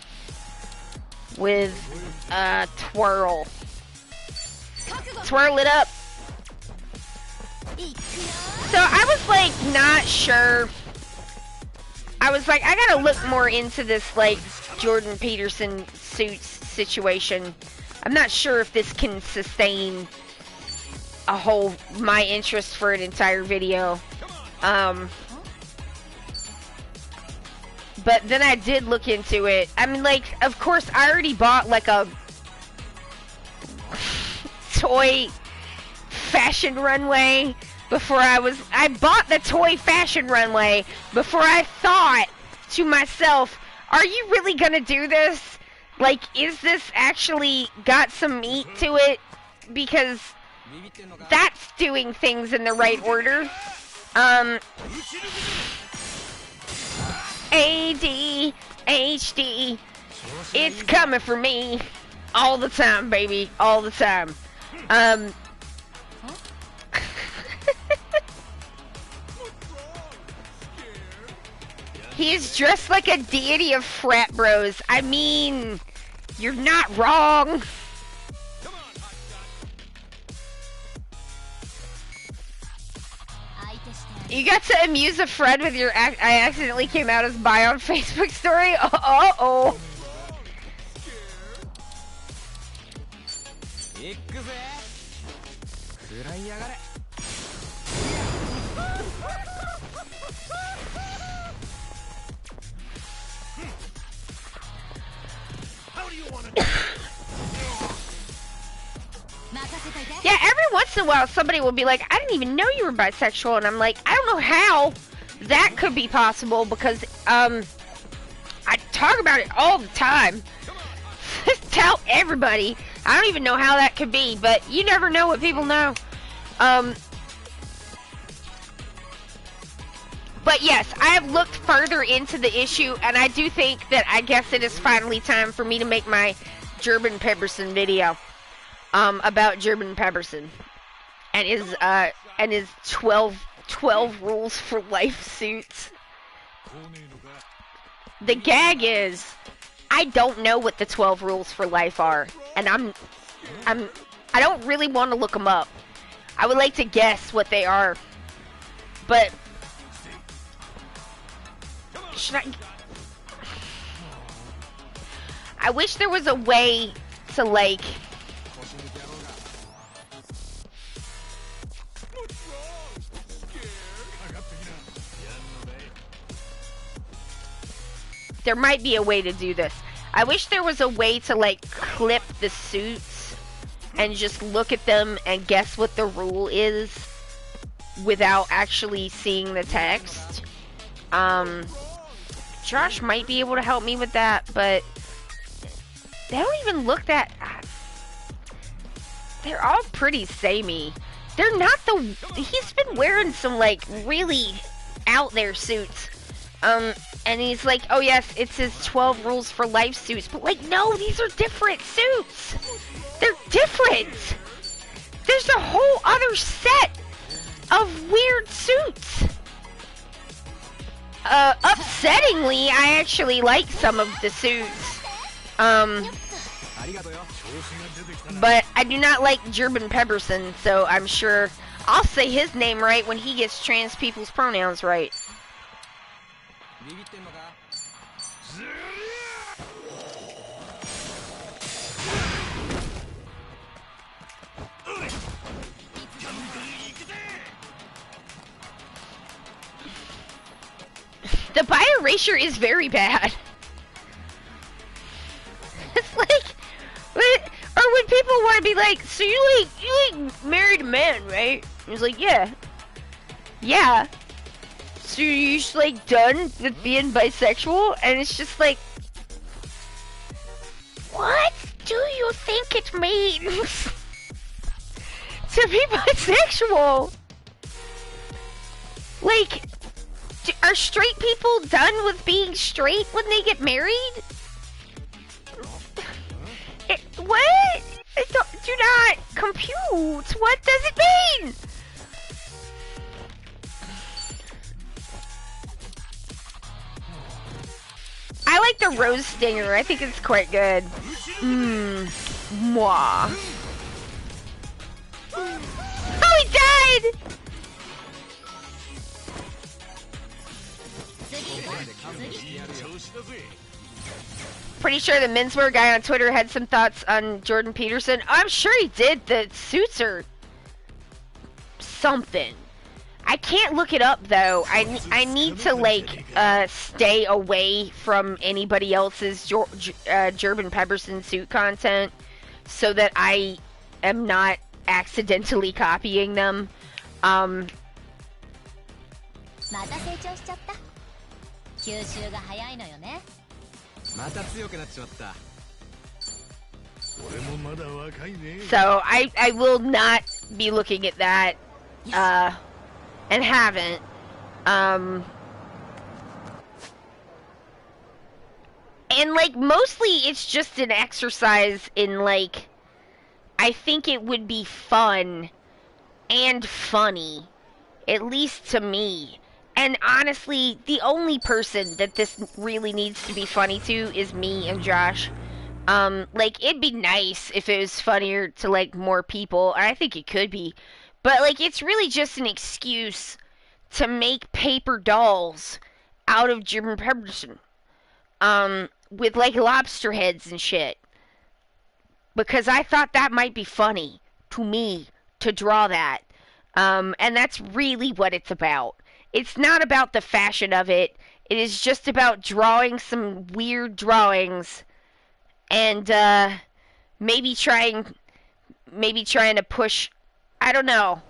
with twirl. Twirl it up. So I was like not sure. I was like, I gotta look more into this like Jordan Peterson suits situation. I'm not sure if this can sustain my interest for an entire video. But then I did look into it. I mean, like, of course, I already bought like a toy fashion runway before I bought the toy fashion runway before I thought to myself, are you really gonna do this? Like, is this actually got some meat to it? Because that's doing things in the right order. ADHD, it's coming for me all the time, baby, all the time. He is dressed like a deity of frat bros. I mean, you're not wrong. You got to amuse a friend with your I accidentally came out as bi on Facebook story? Uh-oh. Yeah, every once in a while somebody will be like, I didn't even know you were bisexual, and I'm like, I don't know how that could be possible, because I talk about it all the time. Tell everybody. I don't even know how that could be, but you never know what people know. But yes, I have looked further into the issue, and I do think that I guess it is finally time for me to make my Jordan Pepperson video. About Jordan Pepperson and his 12 rules for life suits. The gag is, I don't know what the 12 rules for life are, and I don't really want to look them up. I would like to guess what they are, but should I wish there was a way to like. There might be a way to do this. I wish there was a way to like clip the suits and just look at them and guess what the rule is without actually seeing the text. Josh might be able to help me with that, but they don't even look that... They're all pretty samey. They're not the... He's been wearing some, like, really out there suits. And he's like, oh yes, it says 12 rules for life suits. But, like, no, these are different suits. They're different. There's a whole other set of weird suits. Upsettingly, I actually like some of the suits. But I do not like Gerben Pepperson, so I'm sure I'll say his name right when he gets trans people's pronouns right. The bi-erasure is very bad. It's like, or when people want to be like, so you like married a man, right? He's like, yeah. Yeah. So you're just like done with being bisexual? And it's just like, what do you think it means to be bisexual? Like, are straight people done with being straight when they get married? What? Do not compute. What does it mean? I like the rose stinger. I think it's quite good. Mwah. Oh, he died! Pretty sure the menswear guy on Twitter had some thoughts on Jordan Peterson. I'm sure he did. The suits are something. I can't look it up though. I need to like stay away from anybody else's Jordan Pepperson suit content so that I am not accidentally copying them. So I will not be looking at that, and haven't. And like mostly it's just an exercise in like, I think it would be fun and funny, at least to me. And honestly, the only person that this really needs to be funny to is me and Josh. Like, it'd be nice if it was funnier to, like, more people. And I think it could be. But, like, it's really just an excuse to make paper dolls out of Jim Pemberton. With, like, lobster heads and shit. Because I thought that might be funny to me to draw that. And that's really what it's about. It's not about the fashion of it. It is just about drawing some weird drawings and maybe trying to push, I don't know.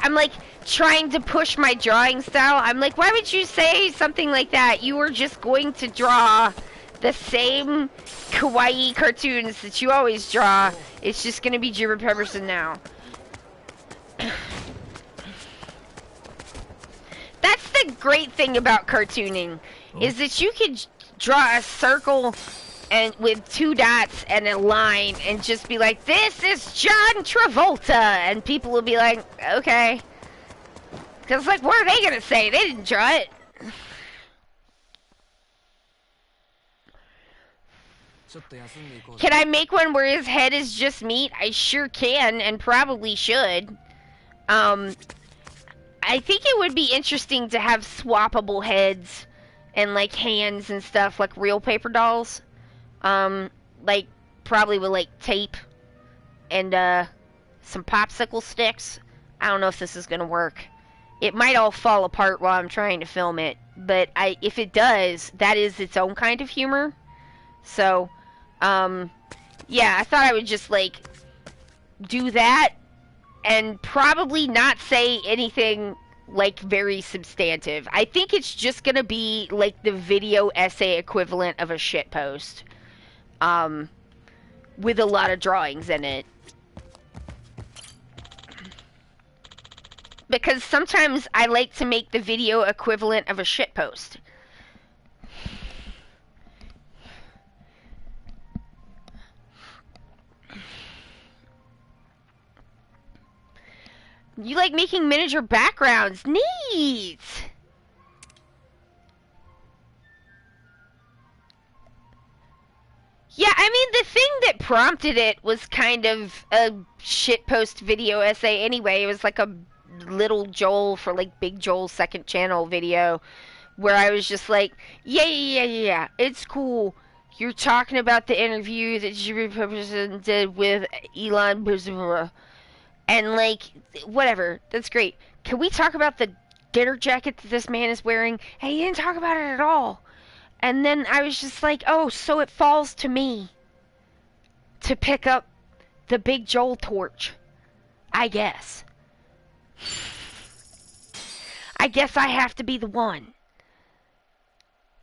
I'm like trying to push my drawing style. I'm like, why would you say something like that? You were just going to draw the same kawaii cartoons that you always draw. It's just going to be Jibber Pepperson now. That's the great thing about cartooning, is that you can draw a circle and with 2 dots and a line and just be like, this is John Travolta, and people will be like, okay. Because, like, what are they going to say? They didn't draw it. Can I make one where his head is just meat? I sure can, and probably should. I think it would be interesting to have swappable heads and like hands and stuff, like real paper dolls. Like probably with like tape and some popsicle sticks. I don't know if this is gonna work. It might all fall apart while I'm trying to film it, but if it does, that is its own kind of humor. So, yeah, I thought I would just, like, do that and probably not say anything, like, very substantive. I think it's just gonna be, like, the video essay equivalent of a shitpost. With a lot of drawings in it. Because sometimes I like to make the video equivalent of a shitpost. You like making miniature backgrounds. Neat! Yeah, I mean, the thing that prompted it was kind of a shitpost video essay anyway. It was like a little Joel for, like, Big Joel's second channel video where I was just like, yeah, it's cool. You're talking about the interview that you did with Elon Musk. And, like, whatever. That's great. Can we talk about the dinner jacket that this man is wearing? And he didn't talk about it at all. And then I was just like, oh, so it falls to me to pick up the Big Joel torch. I guess. I guess I have to be the one.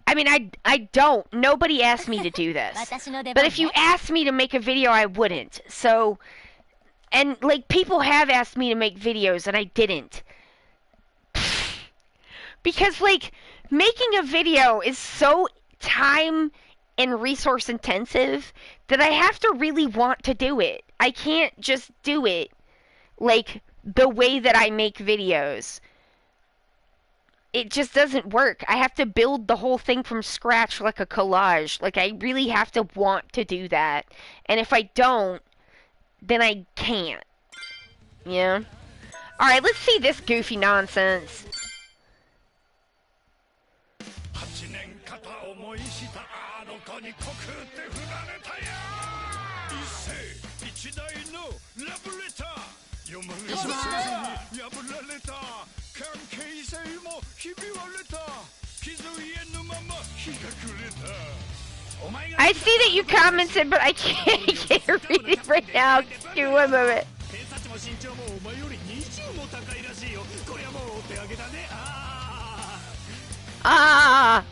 I mean, I don't. Nobody asked me to do this. But if you asked me to make a video, I wouldn't. So, and, like, people have asked me to make videos, and I didn't. Because, like, making a video is so time and resource intensive that I have to really want to do it. I can't just do it, like, the way that I make videos. It just doesn't work. I have to build the whole thing from scratch like a collage. Like, I really have to want to do that. And if I don't, then I can't. Yeah? Alright, let's see this goofy nonsense. I see that you commented, but I can't read it right now. Give me one moment. Ah!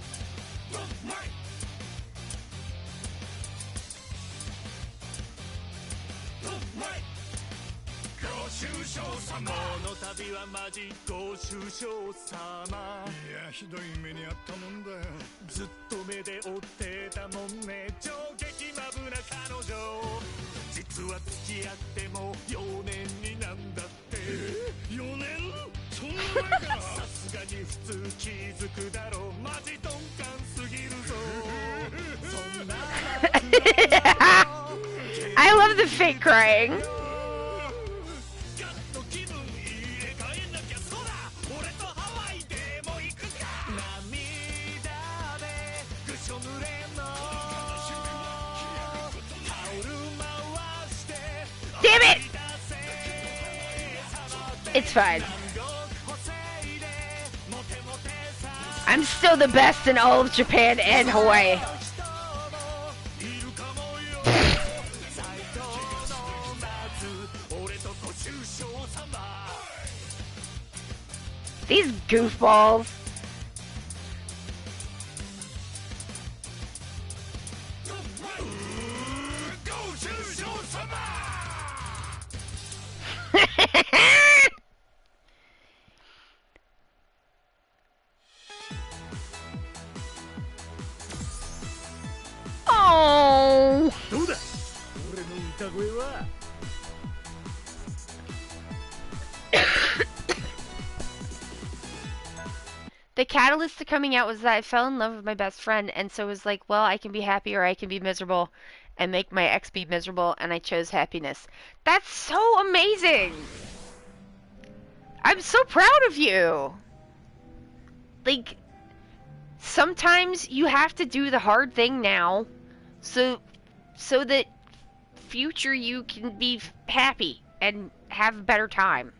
I love the fake crying. Damn it! It's fine. I'm still the best in all of Japan and Hawaii. These goofballs. Oh. The catalyst to coming out was that I fell in love with my best friend, and so it was like, well, I can be happy or I can be miserable and make my ex be miserable, and I chose happiness. That's so amazing! I'm so proud of you! Like, sometimes you have to do the hard thing now so that future you can be happy and have a better time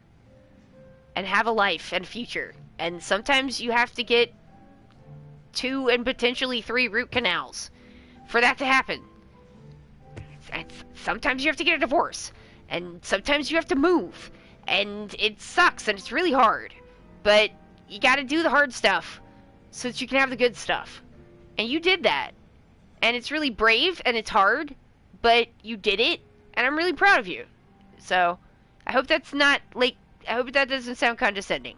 and have a life and future. And sometimes you have to get 2 and potentially 3 root canals for that to happen. and sometimes you have to get a divorce, and sometimes you have to move, and it sucks and it's really hard, but you got to do the hard stuff so that you can have the good stuff, and you did that, and it's really brave and it's hard, but you did it, and I'm really proud of you. So I hope that's not like, I hope that doesn't sound condescending,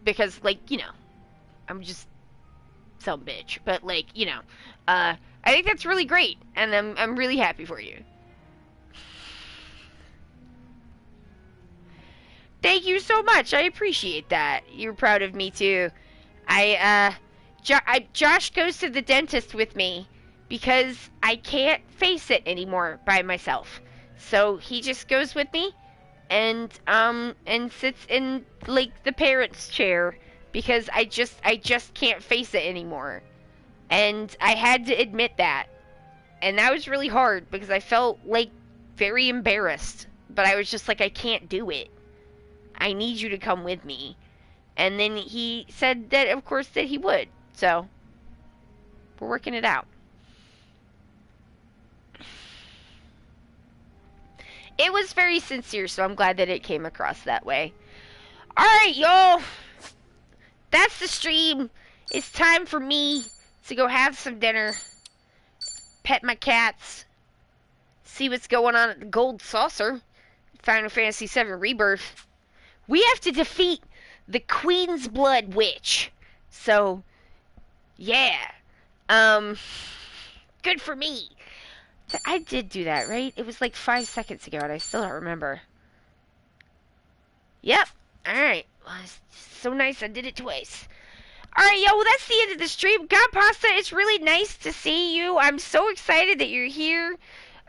because like, you know, I'm just some bitch, but like, you know, I think that's really great, and I'm really happy for you. Thank you so much. I appreciate that. You're proud of me too. Josh goes to the dentist with me because I can't face it anymore by myself. So he just goes with me and sits in like the parent's chair because I just can't face it anymore. And I had to admit that. And that was really hard because I felt like very embarrassed, but I was just like, I can't do it. I need you to come with me. And then he said that, of course, that he would. So, we're working it out. It was very sincere, so I'm glad that it came across that way. Alright, y'all. That's the stream. It's time for me to go have some dinner, pet my cats, see what's going on at the Gold Saucer, Final Fantasy VII Rebirth. We have to defeat the Queen's Blood Witch. So, yeah. Good for me. I did do that, right? It was like 5 seconds ago, and I still don't remember. Yep. Alright. Well, it's so nice I did it twice. Alright, yo, well, that's the end of the stream. God Pasta, it's really nice to see you. I'm so excited that you're here.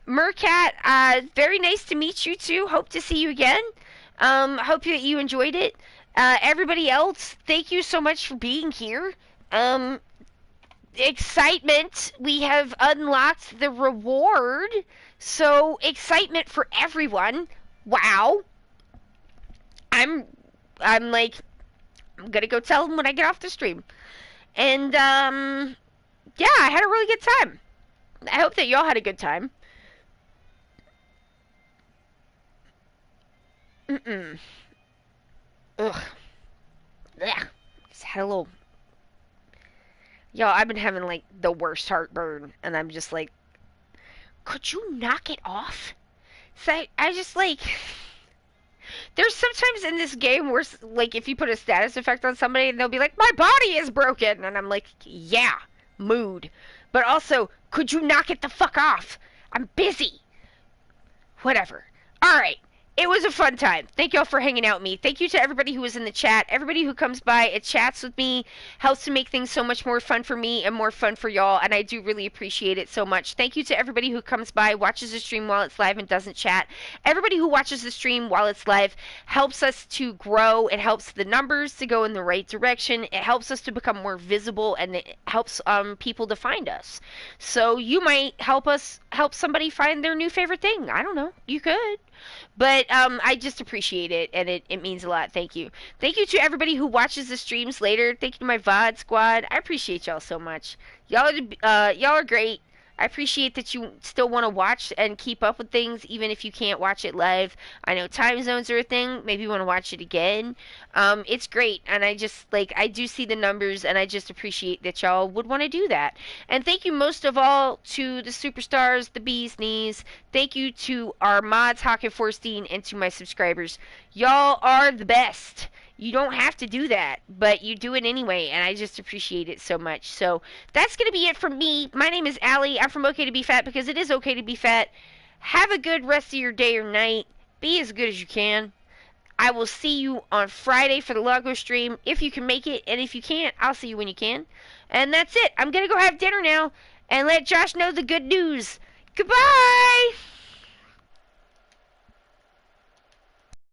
Mercat, very nice to meet you, too. Hope to see you again. Hope that you enjoyed it. Everybody else, thank you so much for being here. Excitement, we have unlocked the reward. So, excitement for everyone. Wow. I'm like, I'm gonna go tell them when I get off the stream. And, yeah, I had a really good time. I hope that y'all had a good time. Ugh. Yeah. Just had a little... Y'all, I've been having, like, the worst heartburn. And I'm just like, could you knock it off? So I just, like... There's sometimes in this game where, like, if you put a status effect on somebody and they'll be like, my body is broken. And I'm like, yeah, mood. But also, could you knock it the fuck off? I'm busy. Whatever. Alright. It was a fun time. Thank y'all for hanging out with me. Thank you to everybody who was in the chat. Everybody who comes by and chats with me helps to make things so much more fun for me and more fun for y'all, and I do really appreciate it so much. Thank you to everybody who comes by, watches the stream while it's live and doesn't chat. Everybody who watches the stream while it's live helps us to grow. It helps the numbers to go in the right direction. It helps us to become more visible, and it helps people to find us. So you might help somebody find their new favorite thing. I don't know. You could. But I just appreciate it, and it means a lot. Thank you. Thank you to everybody who watches the streams later. Thank you to my VOD squad. I appreciate y'all so much. Y'all are great. I appreciate that you still want to watch and keep up with things, even if you can't watch it live. I know time zones are a thing. Maybe you want to watch it again. It's great, and I just, like, I do see the numbers, and I just appreciate that y'all would want to do that. And thank you most of all to the superstars, the bees knees. Thank you to our mods, Hawk and Forstein, and to my subscribers. Y'all are the best. You don't have to do that, but you do it anyway, and I just appreciate it so much. So that's going to be it from me. My name is Allie. I'm from Ok2BeFat because it is okay to be fat. Have a good rest of your day or night. Be as good as you can. I will see you on Friday for the Lago stream if you can make it, and if you can't, I'll see you when you can. And that's it. I'm going to go have dinner now and let Josh know the good news. Goodbye!